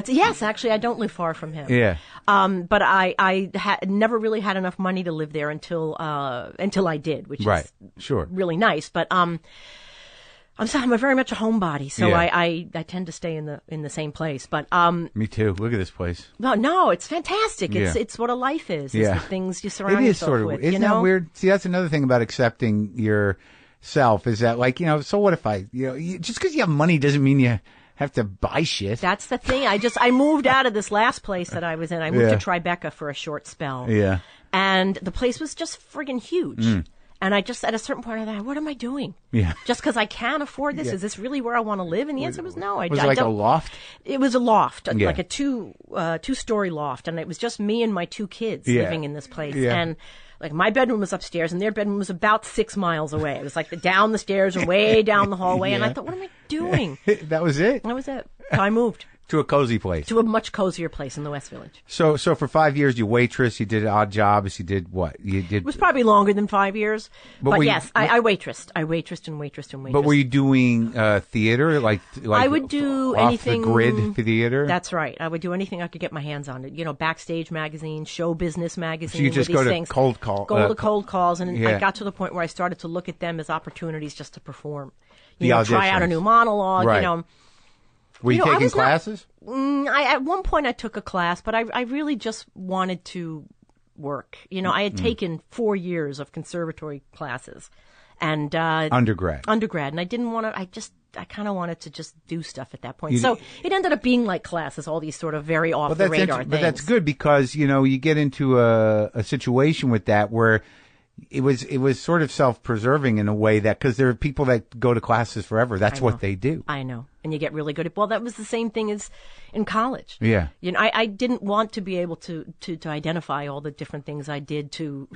Yes, actually, I don't live far from him. Yeah. But I never really had enough money to live there until I did, which is really nice. But I'm very much a homebody, so I tend to stay in the same place. But me too. Look at this place. No, it's fantastic. It's what a life is. It's the things you surround yourself with. Isn't that weird? See, that's another thing about accepting yourself is that, like, so what if just because you have money doesn't mean you have to buy shit. That's the thing. I moved out of this last place that I was in. I moved to Tribeca for a short spell. Yeah. And the place was just friggin' huge. And I just, at a certain point, I thought, what am I doing? Yeah. Just because I can't afford this? Is this really where I want to live? And the answer was no. Was it like a loft? It was a loft, like a two-story loft. And it was just me and my 2 kids living in this place. Yeah. And like my bedroom was upstairs and their bedroom was about 6 miles away. It was like down the stairs and way down the hallway. And I thought, what am I doing? That was it? That was it. So I moved. To a cozy place. To a much cozier place in the West Village. So for 5 years, you waitress, you did odd jobs, you did what? You did. It was probably longer than 5 years. But yes, I waitressed. I waitressed and waitressed and waitressed. But were you doing theater? Like I would do off anything. The grid theater? That's right. I would do anything I could get my hands on. You know, Backstage magazine, Show Business magazine. So you just go to things. cold call. Go to cold calls. And I got to the point where I started to look at them as opportunities just to perform. You know, try out a new monologue, right. you know. Were you taking classes? At one point I took a class, but I really just wanted to work. You know, I had taken 4 years of conservatory classes and undergrad, and I didn't want to. I kind of wanted to just do stuff at that point. So it ended up being like classes, all these sort of very off the radar things. But that's good because you know you get into a situation with that where. It was sort of self-preserving in a way that because there are people that go to classes forever. That's what they do. I know. And you get really good at, well, that was the same thing as in college. Yeah. You know, I didn't want to be able to identify all the different things I did to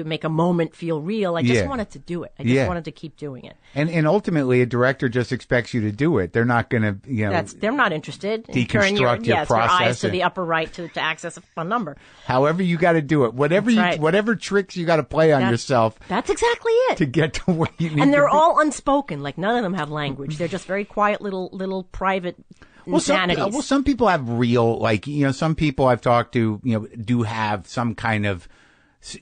make a moment feel real. I just wanted to do it. I just wanted to keep doing it. And ultimately a director just expects you to do it. They're not going to, you know. They're not interested in deconstruct your process. Your eyes to the upper right to access a number. However you got to do it. Whatever tricks you got to play on yourself. That's exactly it. To get to where you need to be. And they're all unspoken. Like none of them have language. They're just very quiet little private insanities. Some people have real, like, you know, some people I've talked to, you know, do have some kind of,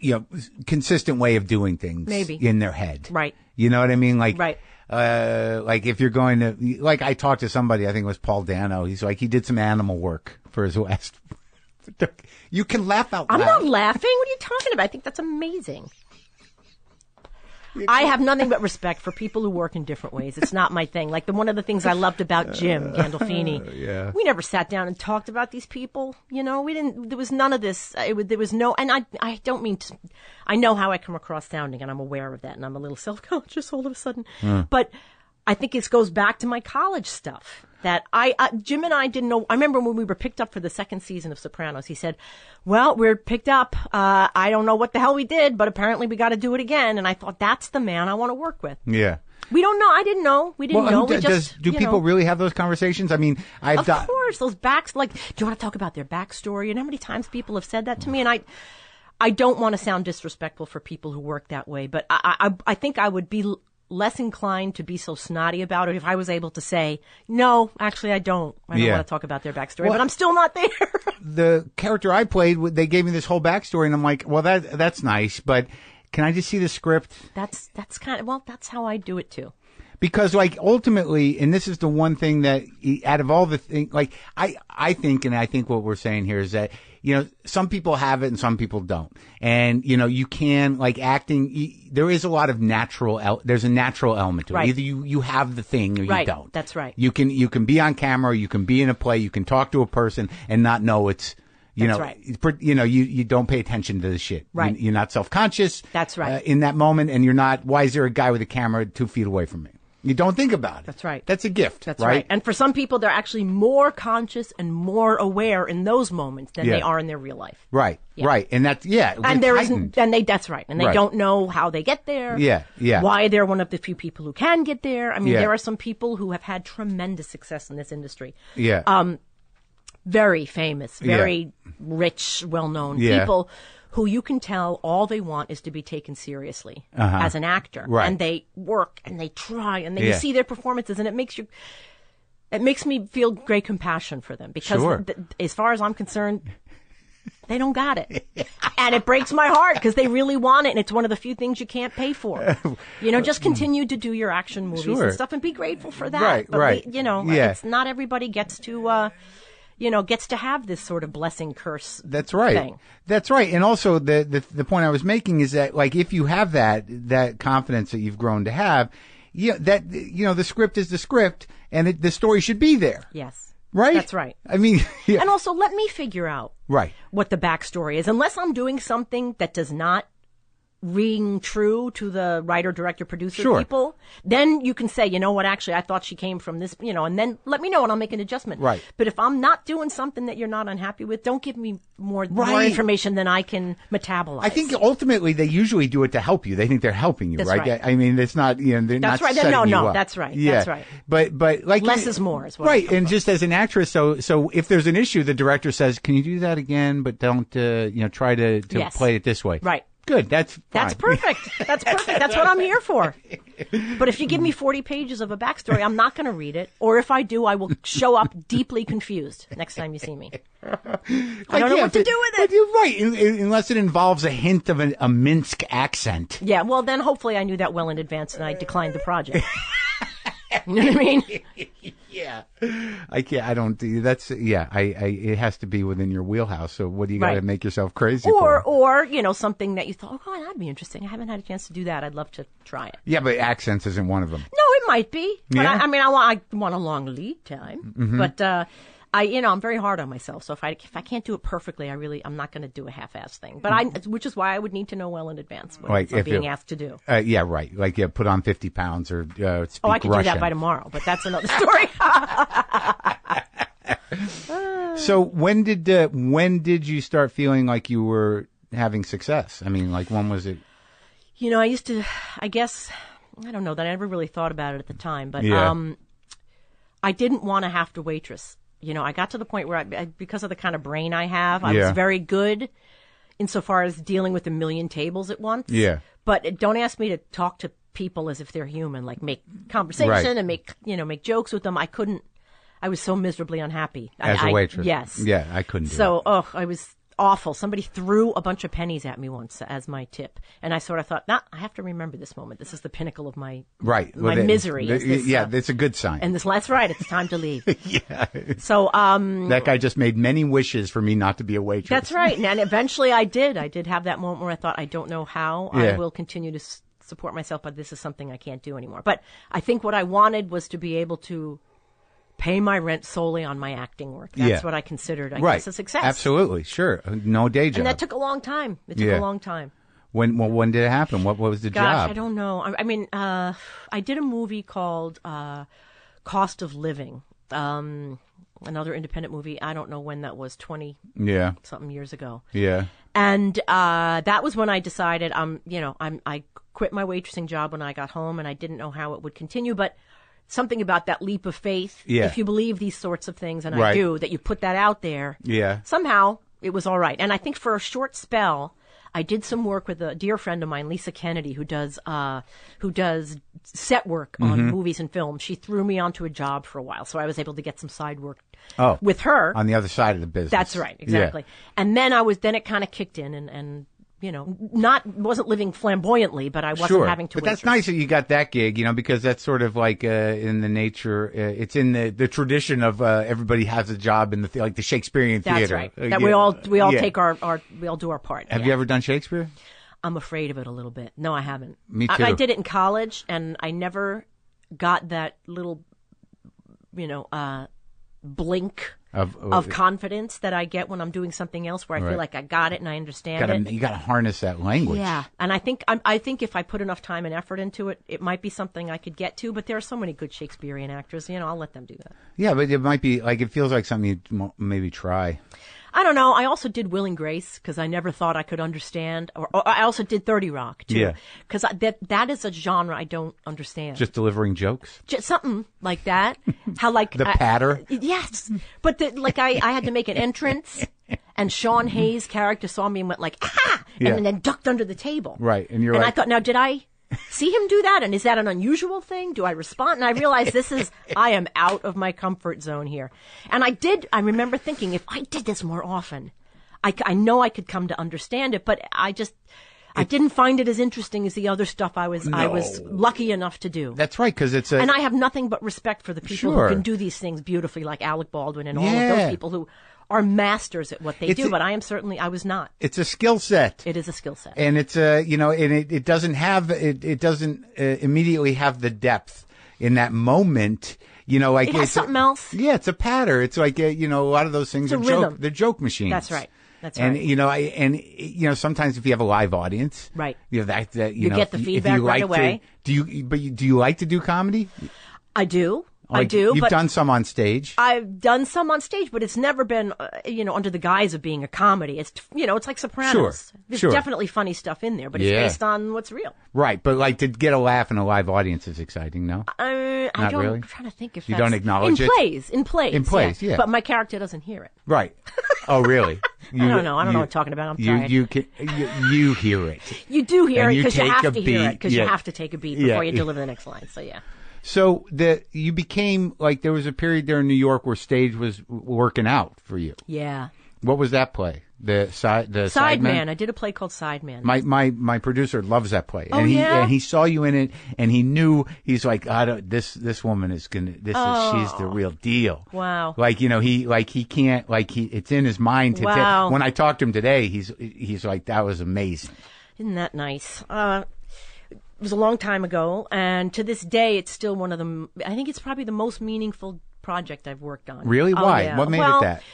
you know, consistent way of doing things in their head. Right. You know what I mean? Like, right. Like if you're going to, like I talked to somebody, I think it was Paul Dano. He's like, he did some animal work for his last. You can laugh out loud. I'm not laughing. What are you talking about? I think that's amazing. I have nothing but respect for people who work in different ways. It's not my thing. Like one of the things I loved about Jim Gandolfini, we never sat down and talked about these people. You know, we didn't. There was none of this. There was no. And I don't mean to. I know how I come across sounding, and I'm aware of that, and I'm a little self-conscious all of a sudden. But I think it goes back to my college stuff. That Jim and I didn't know. I remember when we were picked up for the second season of Sopranos, he said, well, we're picked up. I don't know what the hell we did, but apparently we got to do it again. And I thought, that's the man I want to work with. Yeah. We don't know. I didn't know. We didn't know. Do people really have those conversations? I mean, of course, those backs, like, do you want to talk about their backstory? And how many times people have said that to me? And I don't want to sound disrespectful for people who work that way, but I think I would be less inclined to be so snotty about it if I was able to say, no, actually I don't want to talk about their backstory, but I'm still not there. The character I played, they gave me this whole backstory and I'm like, well, that's nice, but can I just see the script? That's kind of, well, that's how I do it too. Because, like, ultimately, and this is the one thing that, out of all the things, like, I think, and I think what we're saying here is that, you know, some people have it and some people don't. And, you know, you can, like, acting, there is a lot of there's a natural element to it. Right. Either you have the thing or you don't. That's right. You can be on camera, you can be in a play, you can talk to a person and not know it's, you you don't pay attention to the shit. Right. You're not self-conscious. That's right. In that moment, and you're not, why is there a guy with a camera 2 feet away from me? You don't think about it. That's right. That's a gift. That's right. And for some people, they're actually more conscious and more aware in those moments than they are in their real life. Right. Yeah. Right. And that's, and there isn't, and that's right. And they don't know how they get there. Yeah. Yeah. Why they're one of the few people who can get there. I mean, there are some people who have had tremendous success in this industry. Yeah. Very famous, very rich, well-known people who you can tell all they want is to be taken seriously as an actor. Right. And they work and they try and then you see their performances and it makes me feel great compassion for them because as far as I'm concerned, they don't got it. And it breaks my heart because they really want it and it's one of the few things you can't pay for. You know, just continue to do your action movies and stuff and be grateful for that. Right, but it's not everybody gets to have this sort of blessing curse. That's right. Thing. That's right. And also the point I was making is that, like, if you have that confidence that you've grown to have, the script is the script and the story should be there. Yes. Right? That's right. I mean, and also let me figure out what the backstory is, unless I'm doing something that does not ring true to the writer, director, producer Sure. people, then you can say, you know what, actually, I thought she came from this, and then let me know and I'll make an adjustment. Right. But if I'm not doing something that you're not unhappy with, don't give me more Right. information than I can metabolize. I think ultimately they usually do it to help you. They think they're helping you, That's right? right. I mean, it's not, they're That's not right. setting No, you no, up. that's right. Yeah. That's right. But like Less is more is what I right. come And from. just as an actress, so if there's an issue, the director says, "Can you do that again? But don't, try to Yes. play it this way." Right. Good. That's fine. That's perfect. That's perfect. That's what I'm here for. But if you give me 40 pages of a backstory, I'm not going to read it. Or if I do, I will show up deeply confused next time you see me. I don't know what to do with it. But you're right, unless it involves a hint of a Minsk accent. Yeah, well, then hopefully I knew that well in advance and I declined the project. You know what I mean? Yeah. I can't. I don't do that's. Yeah. It has to be within your wheelhouse. So what do you got to Right. make yourself crazy Or for? something that you thought, oh, that'd be interesting. I haven't had a chance to do that. I'd love to try it. Yeah, but accents isn't one of them. No, it might be. But Yeah? I want a long lead time. Mm-hmm. But I'm very hard on myself. So if I can't do it perfectly, I'm not going to do a half-ass thing. But which is why I would need to know well in advance what Like I'm if being it- asked to do. Yeah, right. Like put on 50 pounds or speak Oh, I could Russian. do that by tomorrow, but that's another story. So when did you start feeling like you were having success? I mean, like when was it? I used to, I guess, I don't know that I never really thought about it at the time, but Yeah. I didn't want to have to waitress. I got to the point where because of the kind of brain I have, I Yeah. was very good insofar as dealing with a million tables at once. Yeah. But don't ask me to talk to people as if they're human, like make conversation Right. and make jokes with them. I couldn't. I was so miserably unhappy. As a waitress? Yes. Yeah, I couldn't do So, I was awful. Somebody threw a bunch of pennies at me once as my tip. And I sort of thought, I have to remember this moment. This is the pinnacle of my Right. my Well, misery. is this, yeah, that's a good sign. and that's right. It's time to leave. yeah. So, That guy just made many wishes for me not to be a waitress. that's right. And eventually I did. I did have that moment where I thought, I don't know how Yeah. I will continue to support myself, but this is something I can't do anymore. But I think what I wanted was to be able to pay my rent solely on my acting work. That's Yeah. what I considered, I Right. guess, a success. Absolutely. Sure. No day job. And that took a long time. It took Yeah. a long time. When did it happen? What was the Gosh, job? I don't know. I mean, I did a movie called Cost of Living, another independent movie. I don't know when that was, 20-something Yeah. years ago. Yeah. And that was when I decided I quit my waitressing job when I got home, and I didn't know how it would continue, but something about that leap of faith, Yeah. if you believe these sorts of things, and Right. I do, that you put that out there, Yeah. somehow it was all right. And I think for a short spell, I did some work with a dear friend of mine, Lisa Kennedy, who does set work on Mm-hmm. movies and films. She threw me onto a job for a while, so I was able to get some side work Oh. with her. On the other side of the business. That's right, exactly. And then it kind of kicked in, and wasn't living flamboyantly, but I wasn't Sure. having to. But that's waitress. nice that you got that gig, because that's sort of like in the nature, it's in the tradition of everybody has a job in the the Shakespearean That's theater. right. That Yeah. we all Yeah. take we all do our part. Have Yeah. you ever done Shakespeare? I'm afraid of it a little bit. No, I haven't. Me too. I did it in college, and I never got that little, blink of confidence that I get when I'm doing something else, where I Right. feel like I got it and I understand it. You gotta harness that language. Yeah, and I think if I put enough time and effort into it, it might be something I could get to. But there are so many good Shakespearean actors, I'll let them do that. Yeah, but it might be it feels like something you'd maybe try. I don't know. I also did Will and Grace because I never thought I could understand. Or I also did 30 Rock too. Yeah. Because that is a genre I don't understand. Just delivering jokes. Just something like that. How like The patter. Yes, but I had to make an entrance, and Sean Hayes' character saw me and went like ah, Yeah. and then ducked under the table. Right, and you're and like- I thought, now did I see him do that? And is that an unusual thing? Do I respond? And I realized I am out of my comfort zone here. And I remember thinking, if I did this more often, I know I could come to understand it, but I didn't find it as interesting as the other stuff I was lucky enough to do. That's right, because it's And I have nothing but respect for the people Sure. who can do these things beautifully, like Alec Baldwin and all of Yeah. those people who are masters at what they do. But I was not. it's a skill set. It is a skill set. And it's and it doesn't have it doesn't immediately have the depth in that moment. It has something else. Yeah, it's a patter. It's like a lot of those things It's are a rhythm. they're joke machines. That's right. That's and right. sometimes if you have a live audience, right, you have that you get the feedback right away. Do you like to do comedy? I do. Like, I do. You've done some on stage. I've done some on stage, but it's never been, under the guise of being a comedy. It's, it's like Sopranos. There's definitely funny stuff in there, but it's based on what's real. Right, but like to get a laugh in a live audience is exciting, no? Not really? I'm trying to think if you don't acknowledge it. In plays, yeah. But my character doesn't hear it. Right. Oh, really? I don't know what I'm talking about. I'm tired. You hear it. You do hear it because you have to hear it because you have to take a beat before you deliver the next line. So yeah. So you became like there was a period there in New York where stage was working out for you. Yeah. What was that play? The Sideman? I did a play called Sideman. My producer loves that play. Oh, and he saw you in it and he knew, he's like, this woman is gonna, she's the real deal. Wow. He can't, it's in his mind to when I talked to him today, he's like, that was amazing. Isn't that nice? It was a long time ago, and to this day, it's still one of the. I think it's probably the most meaningful project I've worked on. Really? Why? Yeah. What made it that?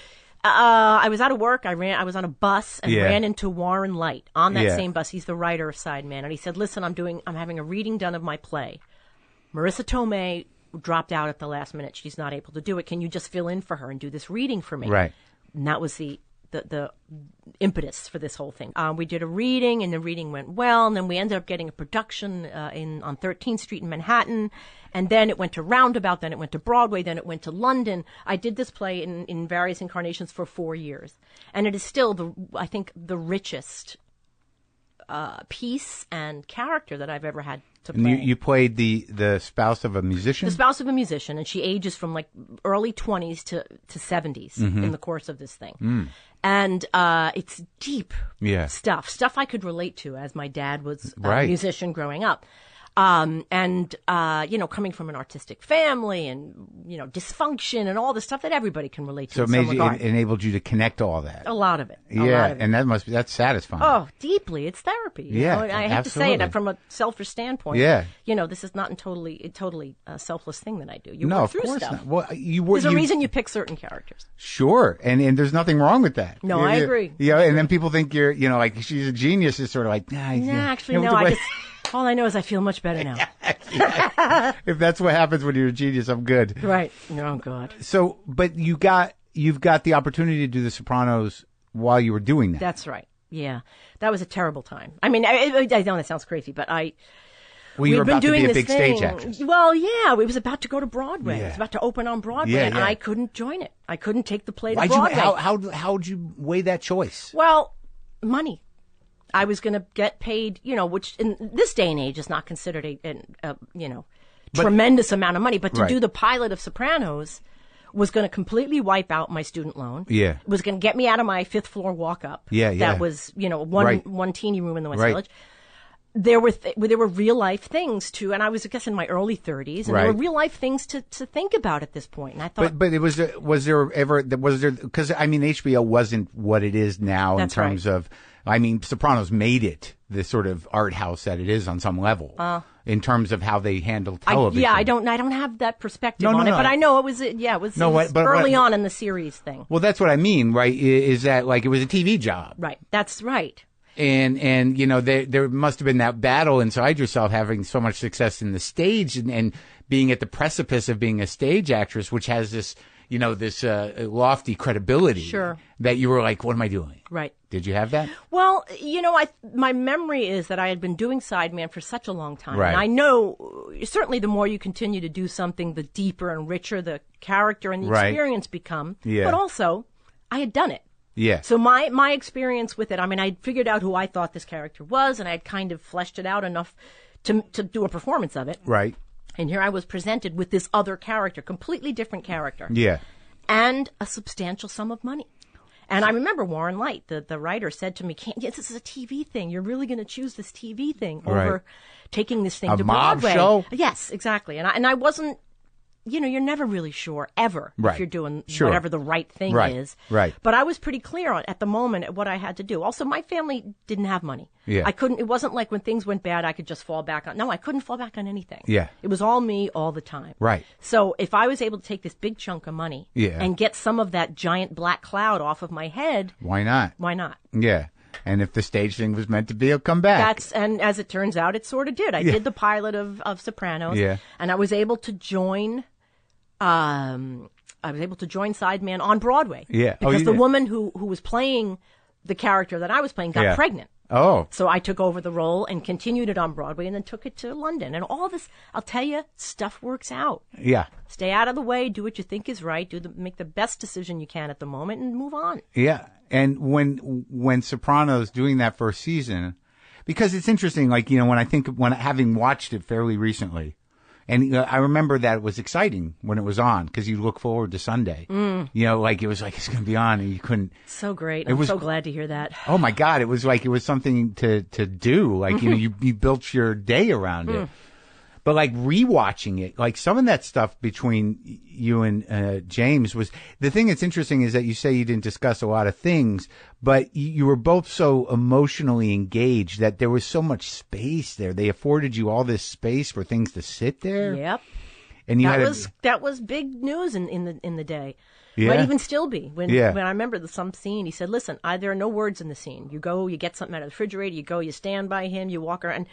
I was out of work. I was on a bus and ran into Warren Light on that same bus. He's the writer of Sideman, and he said, "Listen, I'm having a reading done of my play. Marissa Tomei dropped out at the last minute. She's not able to do it. Can you just fill in for her and do this reading for me?" Right. And that was the impetus for this whole thing. We did a reading, and the reading went well, and then we ended up getting a production on 13th Street in Manhattan, and then it went to Roundabout, then it went to Broadway, then it went to London. I did this play in various incarnations for 4 years, and it is still, I think, the richest piece and character that I've ever had to play. And you played the spouse of a musician? The spouse of a musician, and she ages from like early 20s to 70s in the course of this thing. Mm. And it's deep stuff I could relate to, as my dad was a musician growing up. Coming from an artistic family and, dysfunction and all the stuff that everybody can relate to. So it enabled you to connect all that. A lot of it. And that's satisfying. Oh, deeply. It's therapy. Yeah. I have to say it from a selfish standpoint. Yeah. This is not a totally selfless thing that I do. No, work of course stuff. not. Well, there's a reason you pick certain characters. Sure. And there's nothing wrong with that. No, I agree. Yeah. And then people think you're, like she's a genius. It's sort of like, actually, no. All I know is I feel much better now. If that's what happens when you're a genius, I'm good. Right. Oh, God. So, but you've got the opportunity to do The Sopranos while you were doing that. That's right. Yeah. That was a terrible time. I mean, I know that sounds crazy, but you were about to be a big stage actress. Well, yeah. We was about to go to Broadway. It was about to open on Broadway, and I couldn't join it. I couldn't take the play to Broadway. How'd you weigh that choice? Well, money. I was going to get paid, which in this day and age is not considered a tremendous amount of money. But to do the pilot of Sopranos was going to completely wipe out my student loan. Yeah. It was going to get me out of my 5th floor walk up. Yeah. That was, one teeny room in the West Village. There were real life things too, and I was, I guess, in my early 30s, and there were real life things to think about at this point. And I thought, but was there because HBO wasn't what it is now in terms of. Sopranos made it the sort of art house that it is on some level in terms of how they handle television. I don't have that perspective on it, but I know it was early on in the series thing. Well, that's what I mean, right? Is that like it was a TV job, right? That's right. And there must have been that battle inside yourself, having so much success in the stage and being at the precipice of being a stage actress, which has this lofty credibility. Sure. That you were like, what am I doing? Right. Did you have that? Well, my memory is that I had been doing Sideman for such a long time. Right. And I know, certainly the more you continue to do something, the deeper and richer the character and the experience become. Yeah. But also, I had done it. Yeah. So my experience with it, I'd figured out who I thought this character was, and I had kind of fleshed it out enough to do a performance of it. Right. And here I was presented with this other character, completely different character. Yeah. And a substantial sum of money. And I remember Warren Light, the writer, said to me, this is a TV thing. You're really going to choose this TV thing over taking this thing to Broadway. A mob show? Yes, exactly. And I wasn't, you're never really sure ever Right. if you're doing Sure. whatever the right thing Right. is. Right. But I was pretty clear at the moment at what I had to do. Also, my family didn't have money. Yeah. It wasn't like when things went bad, I could just fall back on. No, I couldn't fall back on anything. Yeah. It was all me all the time. Right. So if I was able to take this big chunk of money Yeah. and get some of that giant black cloud off of my head, Why not? why not? Yeah. And if the stage thing was meant to be, it'll come back. And as it turns out, it sort of did. I did the pilot of Sopranos, Yeah. and I was able to join. Sideman on Broadway. Yeah. Oh, because you the did? woman who was playing the character that I was playing got Yeah. pregnant. Oh. So I took over the role and continued it on Broadway, and then took it to London. And all this, I'll tell you, stuff works out. Yeah. Stay out of the way. Do what you think is right. Make the best decision you can at the moment, and move on. Yeah. And when Sopranos doing that first season, because it's interesting, like, when having watched it fairly recently, and I remember that it was exciting when it was on, because you look forward to Sunday. Like it was like it's going to be on, and you couldn't. So great. I'm so glad to hear that. Oh my God! It was like it was something to do. Like you built your day around it. But like rewatching it, like some of that stuff between you and James was the thing that's interesting is that you say you didn't discuss a lot of things, but you were both so emotionally engaged that there was so much space there. They afforded you all this space for things to sit there. Yep. And you that was big news in the day. Yeah. Might even still be. When Yeah. I remember some scene, he said, "Listen, there are no words in the scene. You go, you get something out of the refrigerator, you stand by him, you walk around."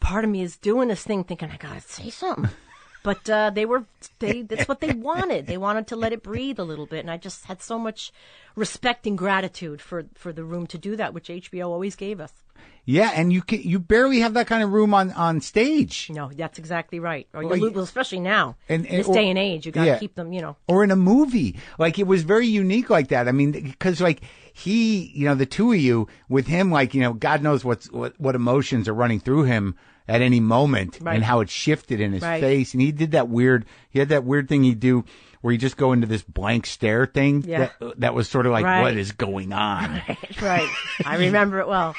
Part of me is doing this thing thinking, I gotta say something. But that's what they wanted. They wanted to let it breathe a little bit. And I just had so much respect and gratitude for the room to do that, which HBO always gave us. Yeah, and you barely have that kind of room on stage. No, that's exactly right. Or Well, especially now, and in this day and age, you got to keep them, Or in a movie. Like, it was very unique like that. I mean, because, like, the two of you, with him, like, God knows what emotions are running through him at any moment, Right. and how it shifted in his Right. face. And he had that weird thing he'd do where you just go into this blank stare thing. Yeah. That was sort of like, Right. what is going on? Right. I remember it well.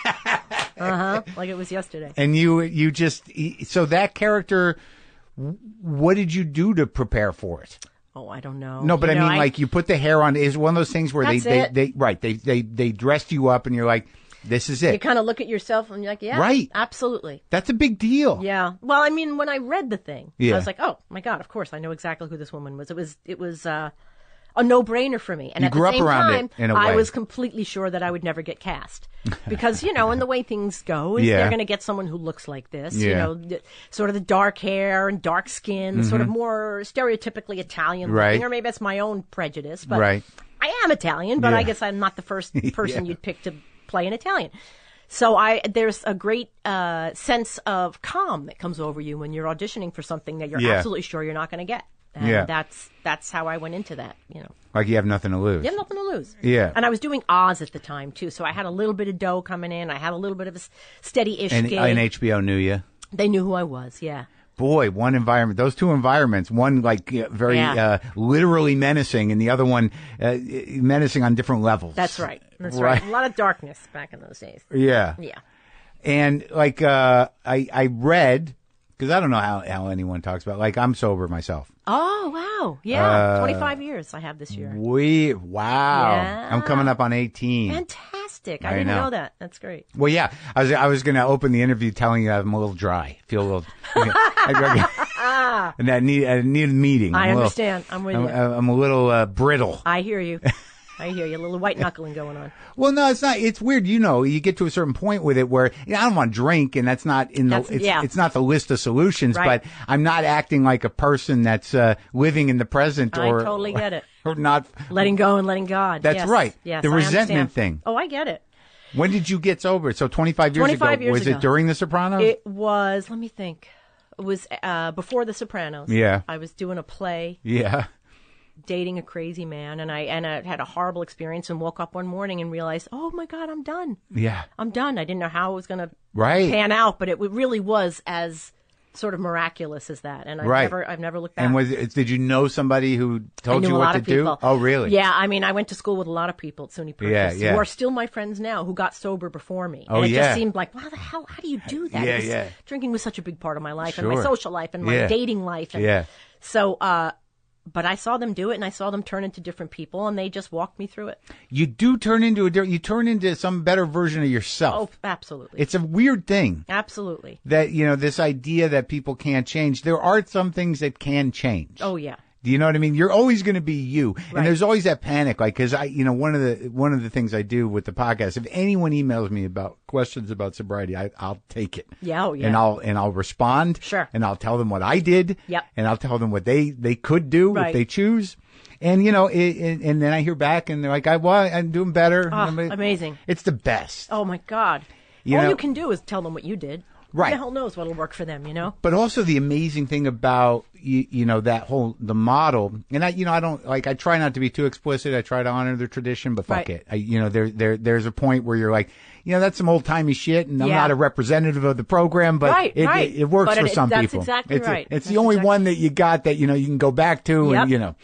Like it was yesterday. And you just, so that character, what did you do to prepare for it? Oh, I don't know. No, but like you put the hair on. Is one of those things where That's they dressed you up and you're like, this is You it. kind of look at yourself and you're like, yeah, Right. absolutely. That's a big deal. Yeah. Well, I mean, when I read the thing, Yeah. I was like, oh my God, of course, I know exactly who this woman was. It was a no-brainer for me. And You at grew the up same around it, time, in a I way. was completely sure that I would never get cast. Because, and the way things go is Yeah. they're going to get someone who looks like this, Yeah. sort of the dark hair and dark skin, sort of more stereotypically Italian Right. looking, or maybe that's my own prejudice. But Right. I am Italian, but Yeah. I guess I'm not the first person Yeah. you'd pick to play an Italian. So there's a great sense of calm that comes over you when you're auditioning for something that you're Yeah. absolutely sure you're not going to get. And Yeah. that's how I went into that, Like you have nothing to lose. You have nothing to lose. Yeah. And I was doing Oz at the time, too, so I had a little bit of dough coming in. I had a little bit of a steady-ish And gig. HBO knew you. They knew who I was, yeah. Boy, those two environments, one like very Yeah. literally menacing, and the other one menacing on different levels. That's right. That's Right. right. A lot of darkness back in those days. Yeah. Yeah. And like I read, because I don't know how anyone talks about, like, I'm sober myself. Oh, wow. Yeah. 25 years I have this year. Wow. Yeah. I'm coming up on 18. Fantastic. I I didn't know. know that. That's great. Well, yeah, I was going to open the interview telling you I'm a little dry. Feel a little. And I need a meeting. I understand. I'm with you. I'm a little brittle. I hear you. I hear you. A little white knuckling going on. Well, no, it's not. It's weird. You get to a certain point with it where I don't want to drink, and that's not in the. It's not the list of solutions. Right. But I'm not acting like a person that's living in the present, I or totally get it. or not Letting go and letting God. That's Yes. right. Yes, The I resentment understand. thing. Oh, I get it. When did you get sober? So 25 years 25 ago. years Was ago. it during The Sopranos? It was, let me think. It was before The Sopranos. Yeah. I was doing a play, Yeah. dating a crazy man, and I had a horrible experience and woke up one morning and realized, oh my God, I'm done. Yeah. I'm done. I didn't know how it was going to Right. pan out, but it really was as sort of miraculous as that. And Right. I've never looked back. And did you know somebody who I told knew you a what lot to of do? people. Oh, really? Yeah, I mean, I went to school with a lot of people at SUNY Purchase Yeah. who are still my friends now who got sober before me. Oh, and it yeah. just seemed like, wow, the hell, how do you do that? Yeah, It was- yeah. Drinking was such a big part of my life and my Sure. social life and my Yeah. dating life. And Yeah. So, but I saw them do it, and I saw them turn into different people, and they just walked me through it. You do turn into you turn into some better version of yourself. Oh, absolutely. It's a weird thing. Absolutely. That, this idea that people can't change. There are some things that can change. Oh, yeah. Do you know what I mean? You're always going to be you. Right. And there's always that panic, like, cause one of the things I do with the podcast, if anyone emails me about questions about sobriety, I'll take it. Yeah. Oh, yeah. And I'll respond. Sure. And I'll tell them what I did. Yep. And I'll tell them what they could do right. if they choose. And, and then I hear back and they're like, I'm doing better. Oh, amazing. It's the best. Oh, my God. All you can do is tell them what you did. Right. Who the hell knows what'll work for them, But also the amazing thing about, that the model, and I don't, I try not to be too explicit. I try to honor the tradition, but fuck right. it. There's a point where you're like, that's some old timey shit, and I'm not a representative of the program, but right, it works for some that's people. Exactly right. It's the only one that you got that, you can go back to, yep. and,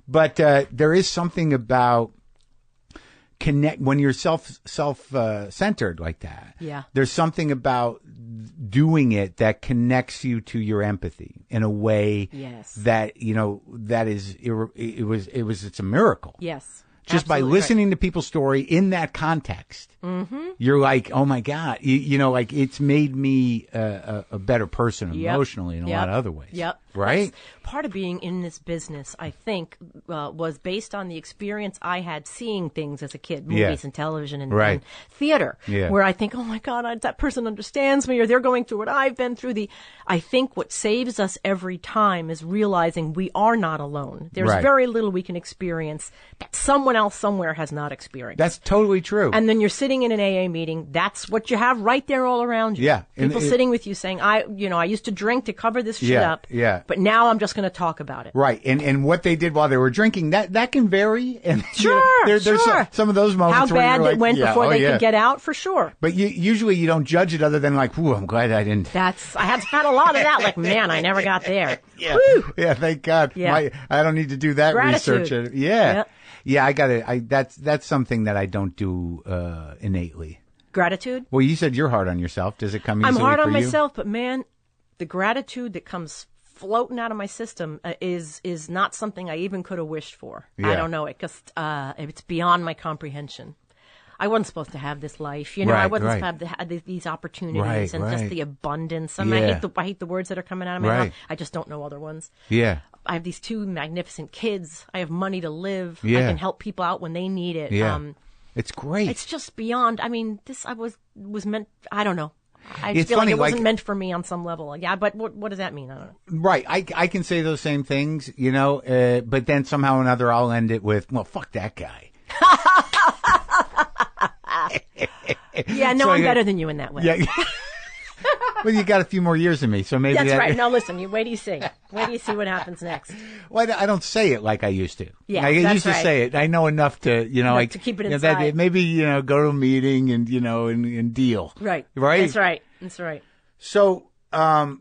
but, there is something about, when you're self-centered like that. Yeah. There's something about doing it that connects you to your empathy in a way yes. that, that is, it's a miracle. Yes. Just by listening to people's story in that context, you're like, oh my God, it's made me a better person emotionally in a lot of other ways. Yep. Right? That's part of being in this business, I think, was based on the experience I had seeing things as a kid, movies and television and, and theater, where I think, oh my God, that person understands me, or they're going through what I've been through. I think what saves us every time is realizing we are not alone. There's very little we can experience that someone else somewhere has not experienced. That's totally true. And then you're sitting in an AA meeting. That's what you have right there all around you. Yeah. People sitting with you saying, I used to drink to cover this shit up. Yeah. But now I'm just going to talk about it. Right. And what they did while they were drinking, that can vary. And sure. There's some of those moments how where bad you're it went before they could get out, for sure. But usually you don't judge it other than like, ooh, I'm glad I didn't. I had a lot of that. Like, man, I never got there. Yeah. Woo! Yeah. Thank God. Yeah. I don't need to do that Gratitude. research. Yeah. Yeah. That's something that I don't do, innately. Gratitude? Well, you said you're hard on yourself. Does it come easily for you? I'm hard on myself, but man, the gratitude that comes floating out of my system is not something I even could have wished for. Yeah. I don't know it, because it's beyond my comprehension. I wasn't supposed to have this life, I wasn't supposed to have these opportunities and just the abundance. I mean, I hate the words that are coming out of my mouth. I just don't know other ones. Yeah. I have these 2 magnificent kids. I have money to live. Yeah. I can help people out when they need it. Yeah. It's great. It's just beyond. I mean, this was meant. I don't know. I it's feel funny, like it wasn't meant for me on some level. Yeah, but what does that mean? I don't know. Right. I can say those same things, but then somehow or another I'll end it with, well, fuck that guy. Yeah, no, I'm better than you in that way. Yeah. Well, you got a few more years than me, so maybe that's right. Now listen, wait till you see. Wait till you see what happens next. Well, I don't say it like I used to. Yeah, I used to right. say it. I know enough to, to keep it inside. Maybe go to a meeting and and deal. Right. Right. That's right. That's right. So, how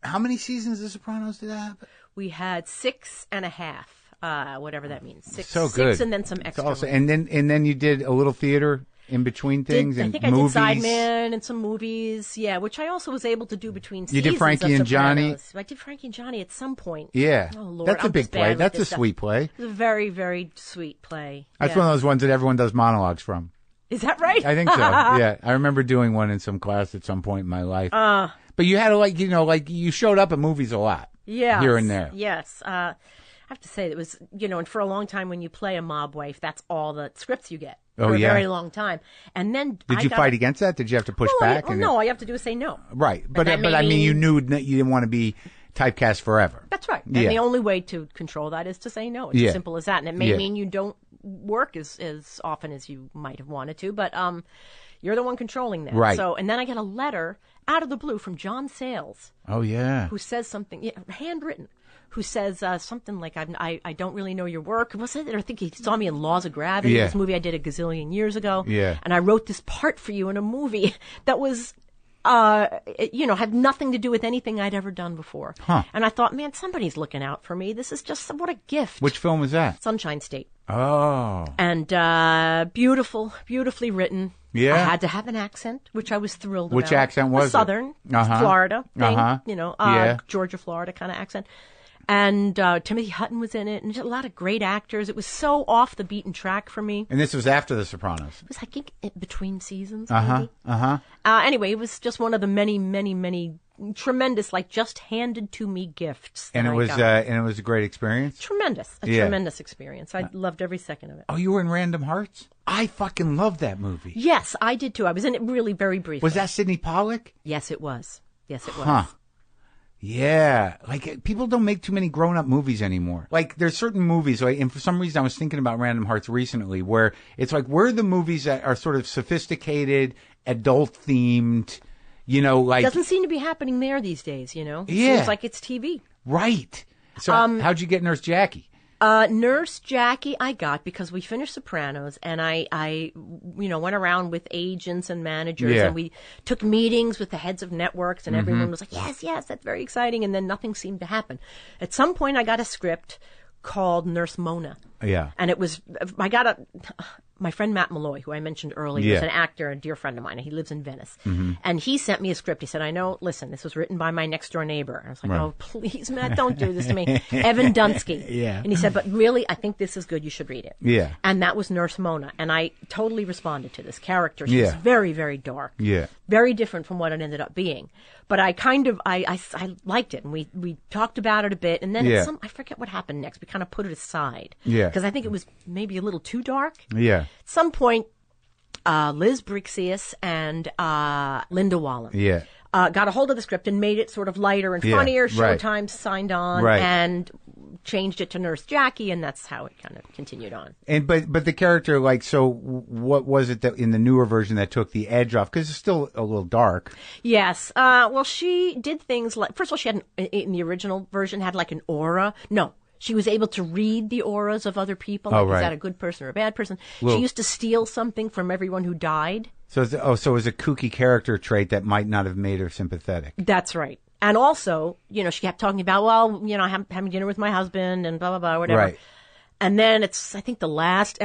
many seasons of The Sopranos did that happen? We had 6.5. Whatever that means. Six. So good. 6 and then some extra. Also, and then you did a little theater in between things I think movies. I did Sidemen and some movies, which I also was able to do between seasons. You did Frankie and Johnny? I did Frankie and Johnny at some point. Yeah. Oh, Lord. That's a big play. That's a sweet play. It's a very, very sweet play. That's one of those ones that everyone does monologues from. Is that right? I think so, yeah. I remember doing one in some class at some point in my life. But you had to, you showed up at movies a lot. Yeah. Here and there. Yes. I have to say, it was, and for a long time when you play a mob wife, that's all the scripts you get. For a very long time. And then Did you fight against that? Did you have to push back? No, all you have to do is say no. Right. But I mean, you knew you didn't want to be typecast forever. That's right. And the only way to control that is to say no. It's as simple as that. And it may mean you don't work as often as you might have wanted to, but you're the one controlling that. Right. So, and then I get a letter out of the blue from John Sayles. Oh, yeah. Who says something, handwritten. Who says something like, I don't really know your work. Was it? I think he saw me in Laws of Gravity, this movie I did a gazillion years ago. Yeah. And I wrote this part for you in a movie that was, had nothing to do with anything I'd ever done before. Huh. And I thought, man, somebody's looking out for me. This is just, what a gift. Which film was that? Sunshine State. Oh. And beautifully written. Yeah. I had to have an accent, which I was thrilled Which about. accent was Southern, it? Florida thing, Georgia, Florida kind of accent. And Timothy Hutton was in it, and a lot of great actors. It was so off the beaten track for me. And this was after The Sopranos. It was, I think, between seasons, maybe. Anyway, it was just one of the many, many, many tremendous, like, just handed to me gifts. And it was a great experience? Tremendous. Tremendous experience. I loved every second of it. Oh, you were in Random Hearts? I fucking loved that movie. Yes, I did too. I was in it really very briefly. Was that Sidney Pollack? Yes, it was. Yes, it was. Huh. Yeah, like people don't make too many grown-up movies anymore. Like there's certain movies, like, and for some reason I was thinking about Random Hearts recently, where it's like, where are the movies that are sort of sophisticated, adult-themed, you know, like... Doesn't seem to be happening there these days, you know? It seems like it's TV. Right. So how'd you get Nurse Jackie? Nurse Jackie I got because we finished Sopranos, and I went around with agents and managers, and we took meetings with the heads of networks, and everyone was like, yes, that's very exciting, and then nothing seemed to happen. At some point, I got a script called Nurse Mona. Yeah. And it was, my friend Matt Malloy, who I mentioned earlier, is an actor, a dear friend of mine, and he lives in Venice. And he sent me a script. He said, listen, this was written by my next door neighbor. And I was like, oh, please, Matt, don't do this to me. Evan Dunsky. And he said, but really, I think this is good. You should read it. Yeah. And that was Nurse Mona. And I totally responded to this character. She was very, very dark. Yeah. Very different from what it ended up being. But I kind of, I liked it. And we talked about it a bit. And then I forget what happened next. We kind of put it aside. Yeah. Because I think it was maybe a little too dark. Yeah. At some point, Liz Brixius and Linda Wallen got a hold of the script and made it sort of lighter and funnier. Showtime signed on and changed it to Nurse Jackie, and that's how it kind of continued on. And but the character, like, so what was it that in the newer version that took the edge off? Because it's still a little dark. Yes. Well, she did things like, first of all, she had in the original version had like an aura. No. She was able to read the auras of other people. Like, is that a good person or a bad person? She used to steal something from everyone who died. So it was a kooky character trait that might not have made her sympathetic. That's right. And also, she kept talking about, I'm having dinner with my husband and blah, blah, blah, whatever. Right. And then it's, I think the last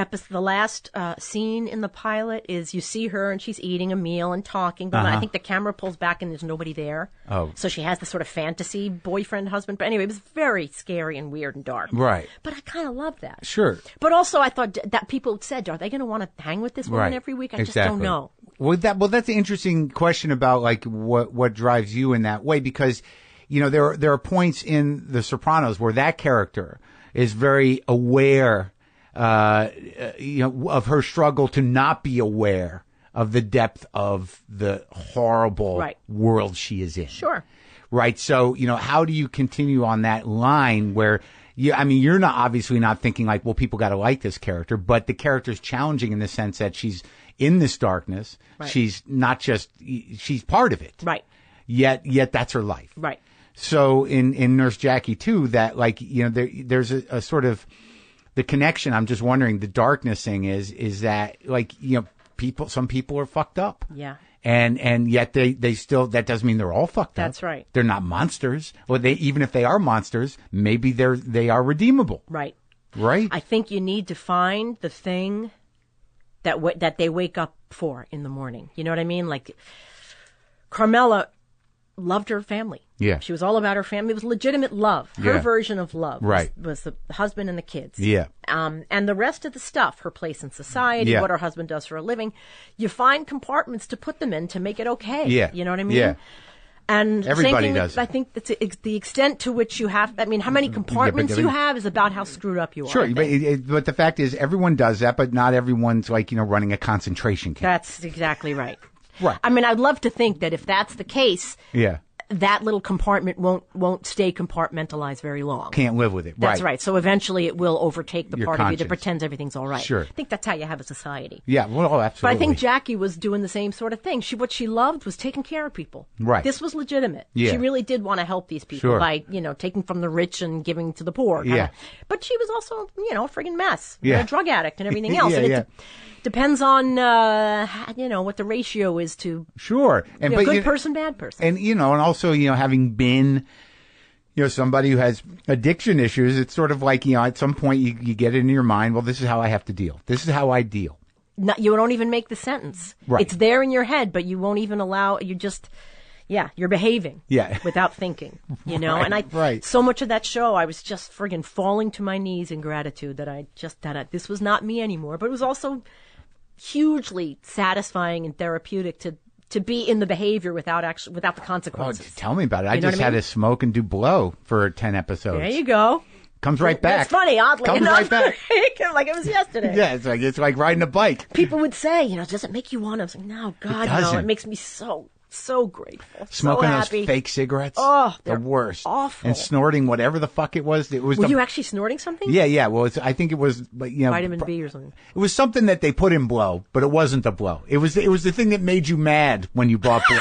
scene in the pilot is you see her and she's eating a meal and talking, but I think the camera pulls back and there's nobody there. Oh. So she has this sort of fantasy boyfriend, husband. But anyway, it was very scary and weird and dark. Right. But I kind of love that. Sure. But also I thought that people said, are they going to want to hang with this woman every week? I just don't know. Well, that's an interesting question about like what drives you in that way, because, there are points in The Sopranos where that character is very aware, of her struggle to not be aware of the depth of the horrible world she is in. Sure. Right. So, how do you continue on that line where you're obviously not thinking like, well, people got to like this character, but the character's challenging in the sense that she's in this darkness. Right. She's not just, she's part of it. Right. Yet that's her life. Right. So in Nurse Jackie too, that like, there's a sort of the connection. I'm just wondering, the darkness thing is that like, some people are fucked up. Yeah. And yet they still, that doesn't mean they're all fucked up. That's right. They're not monsters. Or even if they are monsters, maybe they are redeemable. Right. Right. I think you need to find the thing that they wake up for in the morning. You know what I mean? Like Carmela loved her family. Yeah. She was all about her family. It was legitimate love. Her version of love was the husband and the kids. Yeah. And the rest of the stuff, her place in society, what her husband does for a living, you find compartments to put them in to make it okay. Yeah. You know what I mean? Yeah. And everybody same thing does. I think that's the extent to which you have, how many compartments you have is about how screwed up you are. Sure. But the fact is, everyone does that, but not everyone's like, running a concentration camp. That's exactly right. Right. I'd love to think that if that's the case, that little compartment won't stay compartmentalized very long. Can't live with it. That's right. So eventually it will overtake the Your part conscience. of you that pretends everything's all right. Sure. I think that's how you have a society. Yeah, well, absolutely. But I think Jackie was doing the same sort of thing. What she loved was taking care of people. Right. This was legitimate. Yeah. She really did want to help these people by, taking from the rich and giving to the poor. Yeah. But she was also, a friggin' mess. Yeah. A drug addict and everything else. Yeah, depends on, what the ratio is to good person, bad person. And, and also, having been, somebody who has addiction issues, it's sort of like, at some point you get it in your mind, well, this is how I have to deal. This is how I deal. You don't even make the sentence. Right. It's there in your head, but you won't even allow, Yeah, you're behaving. Yeah. Without thinking, you know? Right, and so much of that show, I was just friggin' falling to my knees in gratitude that this was not me anymore. But it was also hugely satisfying and therapeutic to be in the behavior without the consequences. Oh, tell me about it. I You know just what I had mean? to smoke and do blow for 10 episodes. There you go. Comes right back. It's funny, oddly Comes enough. right back. Like it was yesterday. Yeah, it's like riding a bike. People would say, does it make you want to? I was like, no, God, no. It makes me so grateful. Smoking so those happy. fake cigarettes. Oh, the worst. Awful. And snorting whatever the fuck it was. Were you actually snorting something? Yeah. Well, I think it was like, vitamin B or something. It was something that they put in blow, but it wasn't the blow. It was the thing that made you mad when you bought blow.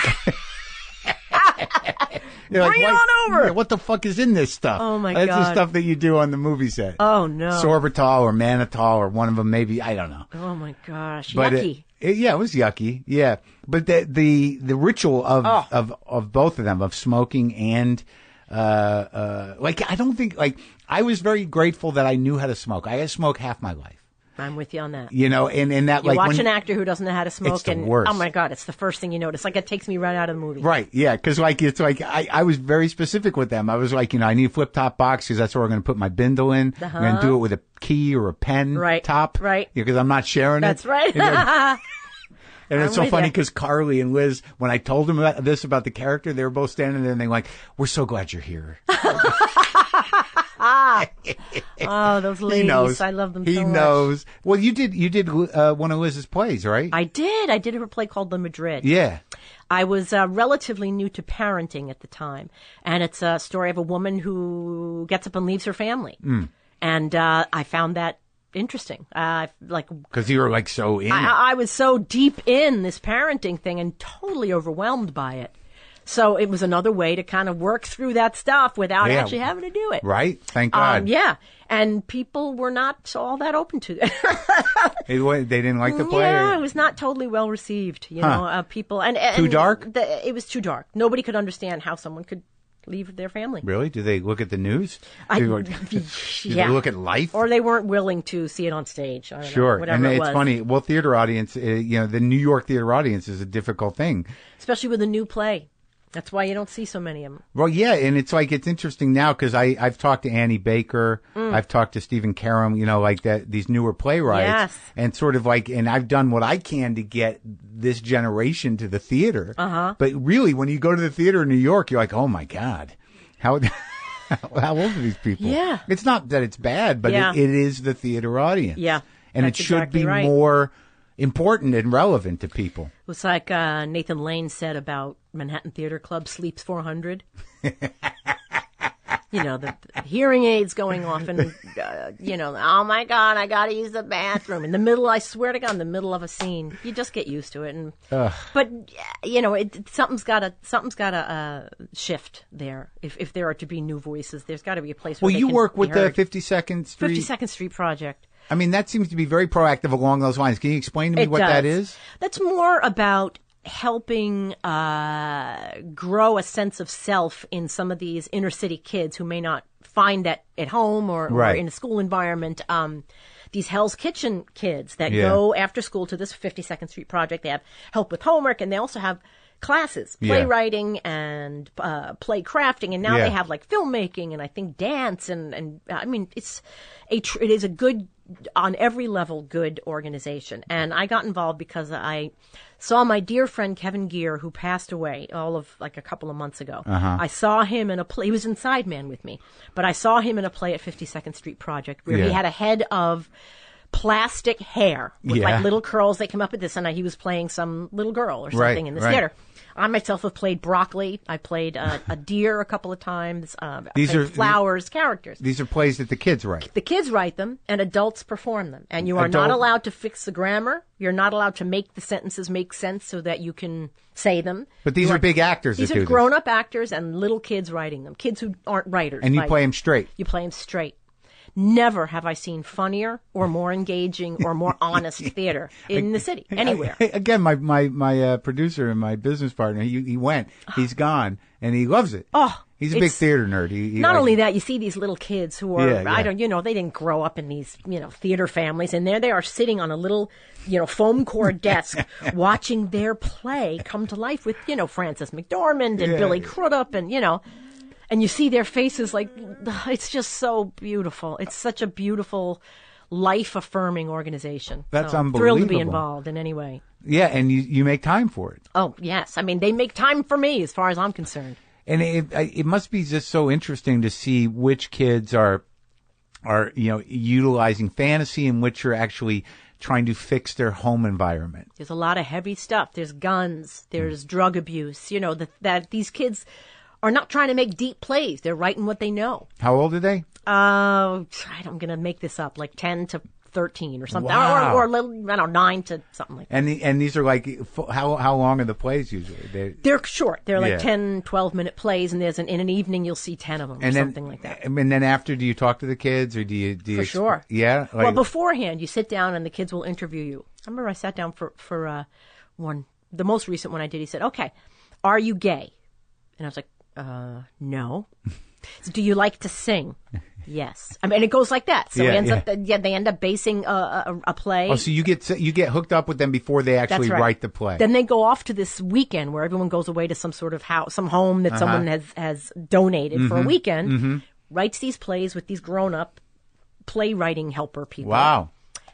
Bring it on over. Yeah, what the fuck is in this stuff? Oh, my That's God. the stuff that you do on the movie set. Oh, no. Sorbitol or mannitol or one of them, maybe. I don't know. Oh, my gosh. But yucky. It was yucky. Yeah. But the ritual of both of them, of smoking and, I don't think, I was very grateful that I knew how to smoke. I had smoked half my life. I'm with you on that. And that you watch an actor who doesn't know how to smoke, it's the and worst. Oh my God, it's the first thing you notice. Like it takes me right out of the movie. Right, yeah, because I was very specific with them. I was like, I need a flip top box because that's where I'm going to put my bindle in. I'm going to do it with a key or a pen top. Right. Because I'm not sharing That's it. right. And it's so funny because Carly and Liz, when I told them about the character, they were both standing there and they're like, "We're so glad you're here." Oh, those ladies! He knows. I love them. He so much. knows. Well, you did one of Liz's plays, right? I did a play called The Madrid. Yeah. I was relatively new to parenting at the time, and it's a story of a woman who gets up and leaves her family, and I found that interesting. Because you were so in it. I was so deep in this parenting thing and totally overwhelmed by it. So it was another way to kind of work through that stuff without actually having to do it. Right? Thank God. Yeah. And people were not all that open to it. They didn't like the play? Yeah, it was not totally well received. People. And too dark? It was too dark. Nobody could understand how someone could leave their family. Really? Do they look at the news? Do they look at life? Or they weren't willing to see it on stage. I don't know, whatever and it it's was. funny. Well, theater audience, the New York theater audience is a difficult thing. Especially with a new play. That's why you don't see so many of them. Well, yeah, and it's interesting now because I've talked to Annie Baker, I've talked to Stephen Karam, these newer playwrights, yes. and sort of and I've done what I can to get this generation to the theater. But really, when you go to the theater in New York, you're like, oh my God, how old are these people? Yeah, it's not that it's bad, but it is the theater audience. Yeah, and it should exactly be right. more important and relevant to people. It was like Nathan Lane said about Manhattan Theater Club, Sleeps 400. The hearing aids going off and, oh my God, I got to use the bathroom. In the middle, I swear to God, in the middle of a scene. You just get used to it. But, something's got to shift there. If there are to be new voices, there's got to be a place where Well, they you can work be with the heard. 52nd Street. 52nd Street Project. I mean, that seems to be very proactive along those lines. Can you explain to me what that is? That's more about helping grow a sense of self in some of these inner city kids who may not find that at home or in a school environment. These Hell's Kitchen kids that go after school to this 52nd Street Project. They have help with homework, and they also have classes, playwriting and play crafting, and now they have filmmaking and I think dance and I mean it is a good, on every level, good organization. And I got involved because I saw my dear friend Kevin Gear, who passed away a couple of months ago. I saw him in a play. He was in Sideman with me, but I saw him in a play at 52nd Street Project where he had a head of plastic hair with little curls that came up with this, and he was playing some little girl or something in this theater. I myself have played broccoli. I played a deer a couple of times. These are flowers, characters. These are plays that the kids write. The kids write them, and adults perform them. And you are not allowed to fix the grammar. You're not allowed to make the sentences make sense so that you can say them. But these are big actors that do this. These are grown-up actors and little kids writing them. Kids who aren't writers. And you play them straight. You play them straight. Never have I seen funnier or more engaging or more honest theater in the city, anywhere. Again, my producer and my business partner, he went, he's gone, and he loves it. Oh, He's a big theater nerd. He not only that, you see these little kids who are, Yeah. They didn't grow up in these, theater families, and there they are sitting on a little, foam core desk watching their play come to life with, Frances McDormand and Billy Crudup and you see their faces like, it's just so beautiful. It's such a beautiful, life-affirming organization. That's so unbelievable. Thrilled to be involved in any way. Yeah, and you make time for it. Oh, yes. I mean, they make time for me as far as I'm concerned. And it must be just so interesting to see which kids are utilizing fantasy and which are actually trying to fix their home environment. There's a lot of heavy stuff. There's guns. There's drug abuse. That these kids are not trying to make deep plays. They're writing what they know. How old are they? I'm going to make this up, like 10 to 13 or something. Wow. Or 9 to something like that. And these are like, how long are the plays usually? They're short. They're like 10, 12-minute plays, and in an evening you'll see 10 of them or something like that. And then after, do you talk to the kids or do you For sure. Yeah? Well, beforehand, you sit down and the kids will interview you. I remember I sat down for the most recent one I did. He said, okay, are you gay? And I was like, no. So, do you like to sing? Yes. I mean, it goes like that. So they end up basing a play. Oh, so you get hooked up with them before they actually write the play. Then they go off to this weekend where everyone goes away to some sort of house, some home that someone has donated for a weekend, writes these plays with these grown-up playwriting helper people. Wow.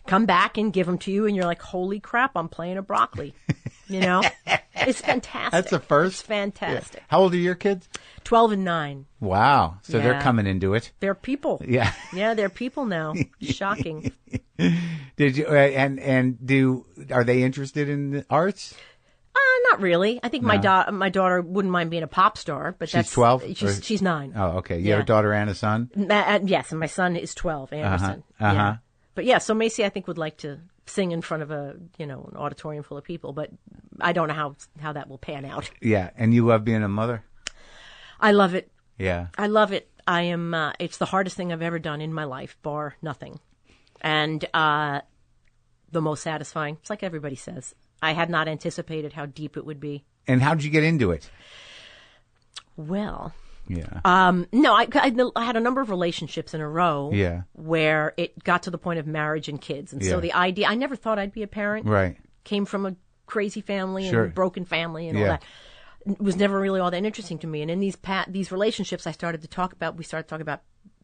Come back and give them to you, and you're like, holy crap, I'm playing a broccoli. It's fantastic. That's a first. It's fantastic. Yeah. How old are your kids? 12 and 9. Wow. So they're coming into it. They're people. Yeah. Yeah, they're people now. Shocking. Did you are they interested in the arts? Not really. I think my daughter wouldn't mind being a pop star, but she's 12. She's 9. Oh, okay. You have a daughter and a son? Yes, and my son is 12. Anderson. Yeah. But yeah, so Macy, I think, would like to sing in front of an auditorium full of people, but I don't know how that will pan out. Yeah, and you love being a mother? I love it. Yeah. I love it. I am. It's the hardest thing I've ever done in my life, bar nothing, and the most satisfying. It's like everybody says. I had not anticipated how deep it would be. And how did you get into it? Well. Yeah. No, I had a number of relationships in a row. Yeah. Where it got to the point of marriage and kids, and so the idea. I never thought I'd be a parent. Right. Came from a crazy family and a broken family and all that. It was never really all that interesting to me. And in these relationships, we started to talk about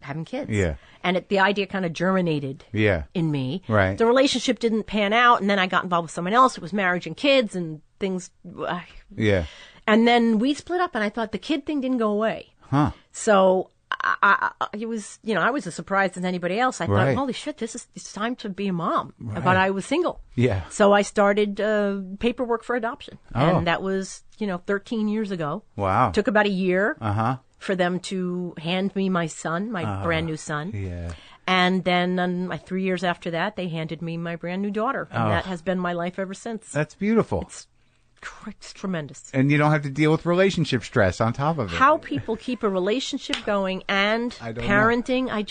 having kids. Yeah. And the idea kind of germinated. In me. Right. The relationship didn't pan out, and then I got involved with someone else. It was marriage and kids and things. Yeah. And then we split up, and I thought the kid thing didn't go away. Huh. So it was, I was as surprised as anybody else. I thought, holy shit, it's time to be a mom. Right. But I was single. Yeah. So I started paperwork for adoption. And that was, 13 years ago. Wow. Took about a year for them to hand me my son, my brand new son. Yeah. And then 3 years after that, they handed me my brand new daughter. And that has been my life ever since. That's beautiful. It's tremendous. And you don't have to deal with relationship stress on top of it. How people keep a relationship going and parenting, I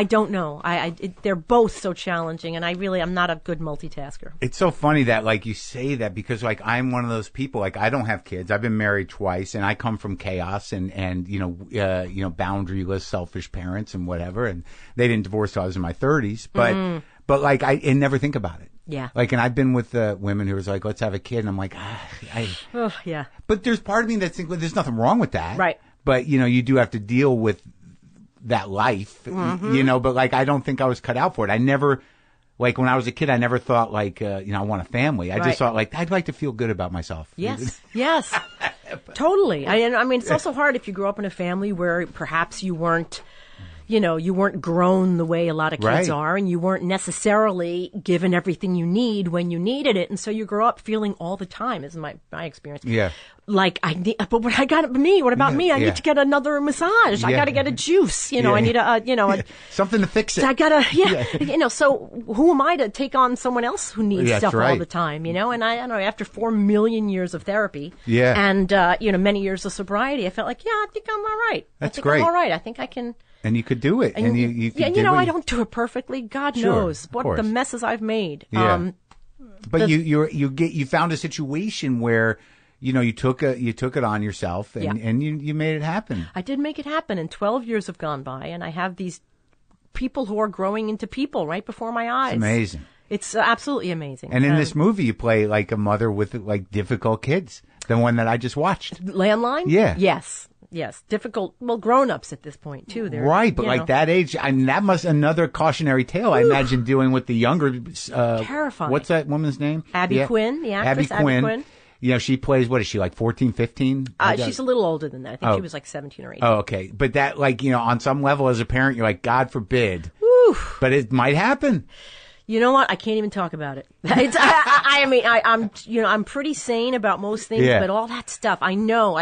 don't know. They're both so challenging, and I'm not a good multitasker. It's so funny that, like, you say that because, like, I'm one of those people, like, I don't have kids. I've been married twice, and I come from chaos and boundaryless, selfish parents and whatever, and they didn't divorce till I was in my 30s, but like, I never think about it. Yeah. Like, and I've been with women who was like, let's have a kid. And I'm like, yeah. But there's part of me that thinks, well, there's nothing wrong with that. Right. But, you do have to deal with that life, but like, I don't think I was cut out for it. I never, like, when I was a kid, I never thought like, I want a family. I just thought like, I'd like to feel good about myself. Yes. Yes. Totally. I mean, it's also hard if you grew up in a family where perhaps you weren't, you weren't grown the way a lot of kids are, and you weren't necessarily given everything you need when you needed it, and so you grow up feeling all the time, is my experience. Yeah. Like, but what about me? I need to get another massage. I got to get a juice. I need a something to fix it. I got to, so who am I to take on someone else who needs stuff all the time, And I don't know, after 4 million years of therapy and, many years of sobriety, I felt like, I think I'm all right. That's great. I'm all right. I think I can. And you could do it. And you could I don't do it perfectly. God knows what the messes I've made. Yeah. But you found a situation where, you took it on yourself and you made it happen. I did make it happen, and 12 years have gone by, and I have these people who are growing into people right before my eyes. It's amazing. It's absolutely amazing. And in this movie, you play like a mother with like difficult kids. The one that I just watched. Landline? Yeah. Yes. Difficult. Well, grown-ups at this point too. They're, right, but like that age, that must another cautionary tale. I imagine dealing with the younger. Terrifying. What's that woman's name? Abby Quinn, the actress. Abby Quinn. She plays, what is she, like 14, 15? She's a little older than that. I think she was like 17 or 18. Oh, okay. But that, like, on some level as a parent, you're like, God forbid. Oof. But it might happen. You know what? I can't even talk about it. I'm pretty sane about most things, but all that stuff, I know.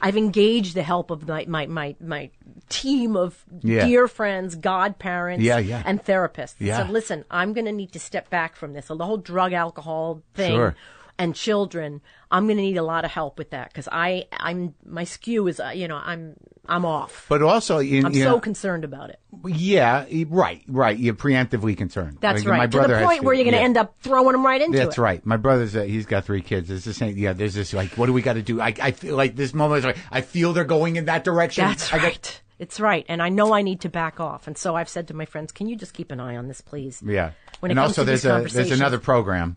I've engaged the help of my team of dear friends, godparents, and therapists. Yeah. So listen, I'm going to need to step back from this. So the whole drug alcohol thing and children, I'm going to need a lot of help with that because my skew is, I'm off. But also, I'm so concerned about it. Yeah, right. You're preemptively concerned. That's right. My brother to the point where you're going to end up throwing them right into it. That's right. My brother's, he's got 3 kids. It's the same. Yeah, there's this like, what do we got to do? I feel like this moment is like, I feel they're going in that direction. That's right. It's right. And I know I need to back off. And so I've said to my friends, can you just keep an eye on this, please? Yeah. When and also there's another program.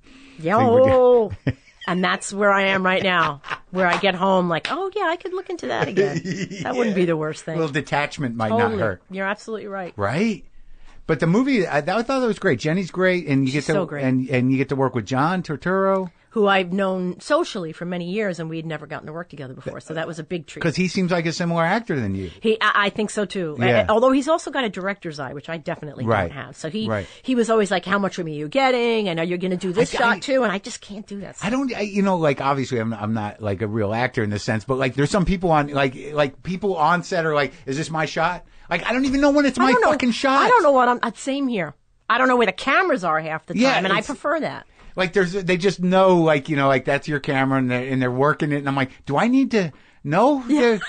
And that's where I am right now, where I get home like, oh, yeah, I could look into that again. That wouldn't be the worst thing. A little detachment might not hurt. You're absolutely right. Right? But the movie, I thought that was great. Jenny's great. And you get to, so great. And you get to work with John Turturro. Who I've known socially for many years, and we'd never gotten to work together before. So that was a big treat. Because he seems like a similar actor than you. I think so too. Yeah. Although he's also got a director's eye, which I definitely don't have. So he was always like, "How much of me are you getting? And are you going to do this shot too?" And I just can't do that. Like obviously I'm not like a real actor in this sense, but like there's some people on like people on set are like, "Is this my shot?" Like I don't even know when it's my fucking shot. I don't know what same here. I don't know where the cameras are half the time, and I prefer that. Like they just know, like that's your camera, and they're working it, and I'm like, do I need to know? Yeah.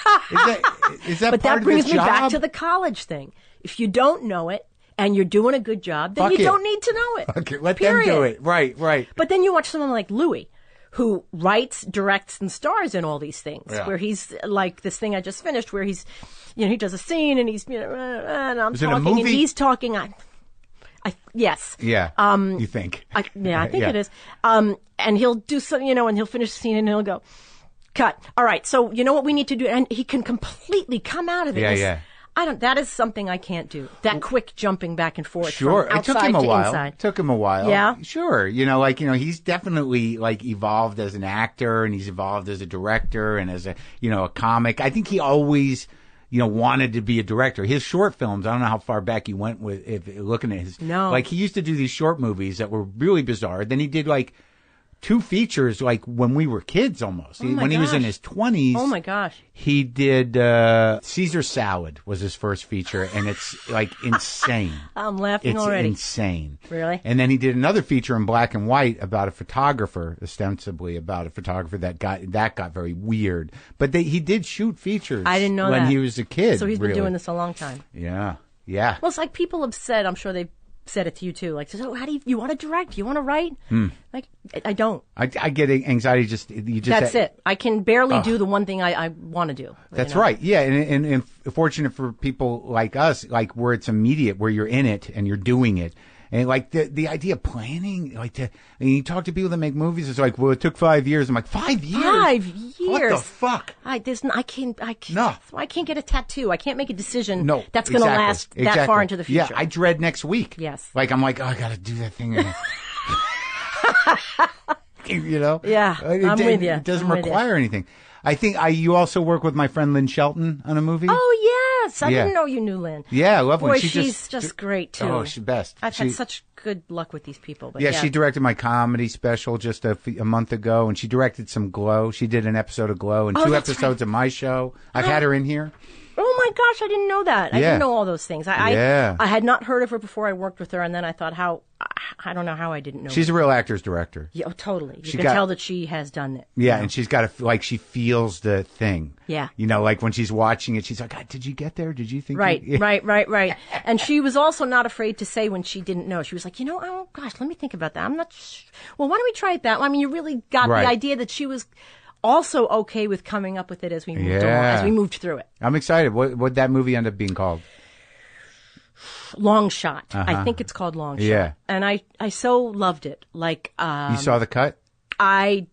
Is that but part that brings of this me job? back to the college thing. If you don't know it and you're doing a good job, then you don't need to know it. Okay, let them do it. Right. But then you watch someone like Louis, who writes, directs, and stars in all these things. Where he's like this thing I just finished, where he's, he does a scene and he's, and I'm talking and he's talking. Yes. Yeah. You think? I think it is. And he'll do some, and he'll finish the scene and he'll go, cut. All right. So you know what we need to do? And he can completely come out of it. Yeah. That is something I can't do. That quick jumping back and forth. Sure. From outside it took him a to while. Inside. It took him a while. Yeah. Sure. He's definitely like evolved as an actor, and he's evolved as a director and as a comic. I think he always wanted to be a director. His short films, I don't know how far back he went with looking at his. No. Like, he used to do these short movies that were really bizarre. Then he did, like, 2 features, like, when we were kids almost. When he was in his 20s. Oh, my gosh. He did Caesar Salad was his first feature, and it's, like, insane. I'm laughing already. It's insane. Really? And then he did another feature in black and white about a photographer, ostensibly about a photographer that got very weird. But he did shoot features. I didn't know when that. he was a kid. So he's been really. doing this a long time. Yeah. Well, it's like people have said, I'm sure they've said it to you too. Like, so how do you want to direct? You want to write? Like, I don't. I get anxiety. That's it. I can barely do the one thing I want to do. That's right. Yeah. And fortunate for people like us, like where it's immediate, where you're in it and you're doing it. And like the idea of planning, and you talk to people that make movies, it's like, well, it took 5 years. I'm like, 5 years? 5 years? What the fuck? I can't get a tattoo. I can't make a decision that's going to last that exactly. far into the future. Yeah, I dread next week. Yes. Like, I'm like, I got to do that thing. Yeah, I'm with you. It doesn't require anything. I think you also work with my friend Lynn Shelton on a movie. Oh, yes. I didn't know you knew Lynn. Yeah, I love Lynn. Boy, she's just great, too. Oh, she's best. I've had such good luck with these people. But she directed my comedy special just a month ago, and she directed some Glow. She did an episode of Glow and 2 episodes of my show. I've had her in here. Oh, my gosh, I didn't know that. I didn't know all those things. I had not heard of her before I worked with her, and then I thought, I don't know how I didn't know. She's a real actor's director. Yeah, totally. You can tell that she has done it. Yeah, and she's got she feels the thing. Yeah. Like when she's watching it, she's like, God, did you get there? Did you think? Right. And she was also not afraid to say when she didn't know. She was like, oh, gosh, let me think about that. I'm not well, why don't we try it that way? I mean, you really got the idea that she was also okay with coming up with it as we moved along, as we moved through it. I'm excited. What'd that movie end up being called? Long Shot. I think it's called Long Shot. Yeah. And I so loved it. Like, you saw the cut? I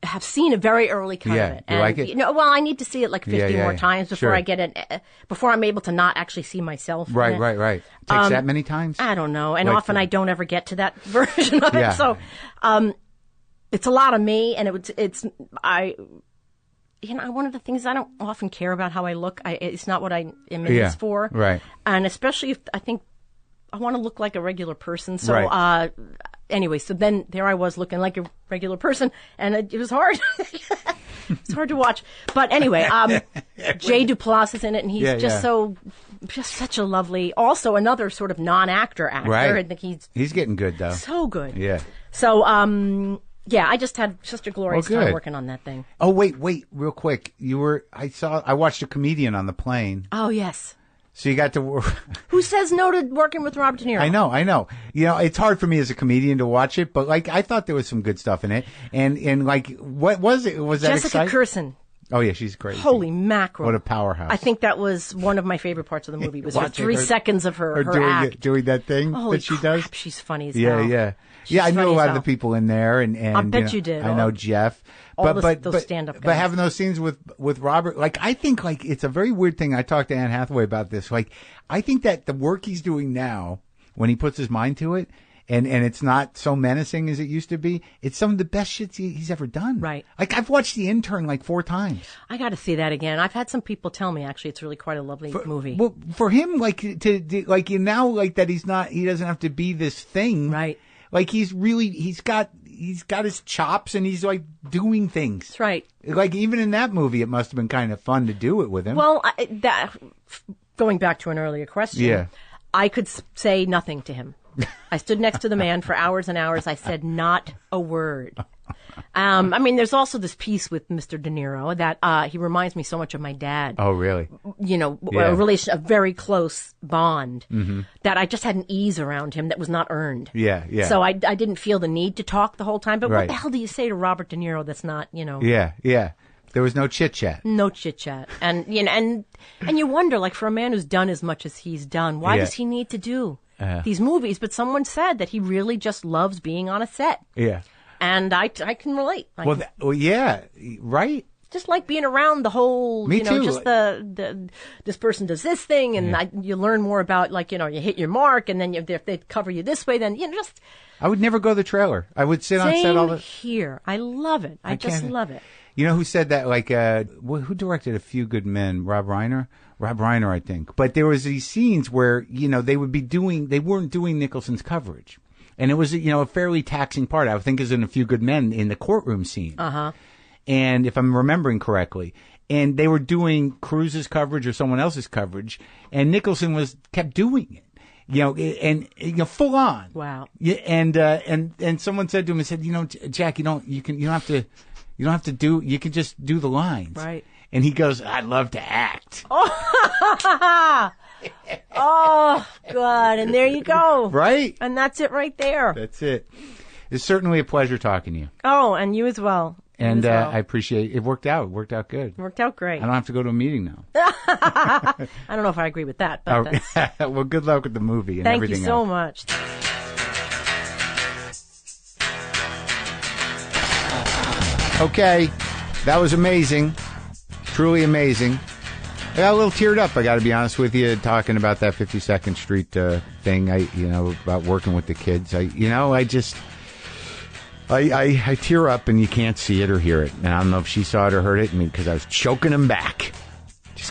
have seen a very early cut of it. You like it? Well, I need to see it like 50 more times before Sure. I get it, before I'm able to not actually see myself. Right. in it. Takes that many times? I don't know. And Like often I don't ever get to that version of it. So, it's a lot of me, and one of the things I don't often care about how I look. It's not what I am in this for. Right. And especially if I think I want to look like a regular person. So, Right. Anyway, so then there I was looking like a regular person, and it was hard. It's hard to watch. But anyway, Jay Duplass is in it, and he's just such a lovely, also another sort of non-actor actor. Right. I think he's getting good, though. So good. Yeah. So, I just had such a glorious time working on that thing. Oh, wait, real quick. I watched a comedian on the plane. Oh, yes. So you got to work. Who says no to working with Robert De Niro? I know. You know, it's hard for me as a comedian to watch it, but like, I thought there was some good stuff in it. And like, what was it? Was that Jessica exciting? Kirson. Oh, yeah, she's crazy. Holy mackerel. What a powerhouse. I think that was one of my favorite parts of the movie, was her Watching 3 her- seconds of her doing act. doing that thing Holy that she crap, does. she's funny as hell. Yeah. She's I knew a funny as lot of hell. the people in there, and I bet you did. I know Jeff, all but those stand-up but guys. having those scenes with Robert, like, I think, like, it's a very weird thing. I talked to Anne Hathaway about this. Like, I think that the work he's doing now, when he puts his mind to it, and it's not so menacing as it used to be, it's some of the best shit he's ever done. Right. Like, I've watched The Intern like 4 times. I got to see that again. I've had some people tell me, actually, it's really quite a lovely movie. Well, for him, like, to like, you now, like, that he doesn't have to be this thing. Right. Like, he's got his chops, and he's like doing things. That's right. Like, even in that movie, it must have been kind of fun to do it with him. Well, going back to an earlier question, I could say nothing to him. I stood next to the man for hours and hours. I said not a word. I mean, there's also this piece with Mr. De Niro that he reminds me so much of my dad. Oh, really? You know, Yeah. a very close bond that I just had an ease around him that was not earned. Yeah. So I didn't feel the need to talk the whole time. But Right. what the hell do you say to Robert De Niro that's not, Yeah. There was no chit chat. no chit chat? And and you wonder, like, for a man who's done as much as he's done, why does he need to do these movies? But someone said that he really just loves being on a set. Yeah. And I can relate. Yeah. Right. Just like being around the whole, Me too. just the this person does this thing, and you learn more about, like, you hit your mark, and then if they cover you this way, then just I would never go to the trailer. I would sit on set all the. here. I love it. I just love it. You know who said that? Like, who directed A Few Good Men? Rob Reiner, I think. But there was these scenes where they weren't doing Nicholson's coverage, and it was a fairly taxing part. I think is in A Few Good Men in the courtroom scene. And if I'm remembering correctly, and they were doing Cruise's coverage or someone else's coverage, and Nicholson kept doing it. And full on. Wow. Yeah, and someone said to him, Jack, you don't have to do, you can just do the lines. Right. And he goes, I'd love to act. Oh, God. And there you go. Right? And that's it right there. That's it. It's certainly a pleasure talking to you. Oh, and you as well. And I appreciate it. It worked out. It worked out good. Worked out great. I don't have to go to a meeting now. I don't know if I agree with that, but that's... Well, good luck with the movie and Thank everything you so else. much. Okay. That was amazing. Truly amazing. I got a little teared up, I got to be honest with you, talking about that 52nd Street thing, about working with the kids. I tear up, and you can't see it or hear it. And I don't know if she saw it or heard it, because I was choking him back. You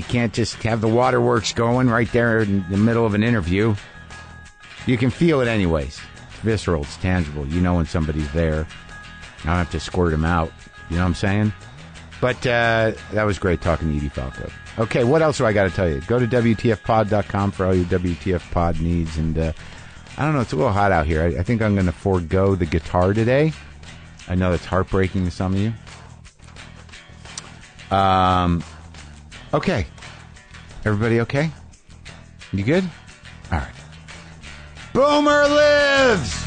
can't just have the waterworks going right there in the middle of an interview. You can feel it anyways. It's visceral. It's tangible. You know when somebody's there. I don't have to squirt them out. You know what I'm saying? But that was great talking to Edie Falco. Okay, what else do I got to tell you? Go to WTFpod.com for all your WTF pod needs. And I don't know, it's a little hot out here. I think I'm going to forego the guitar today. I know that's heartbreaking to some of you. Okay. Everybody okay? You good? All right. Boomer lives!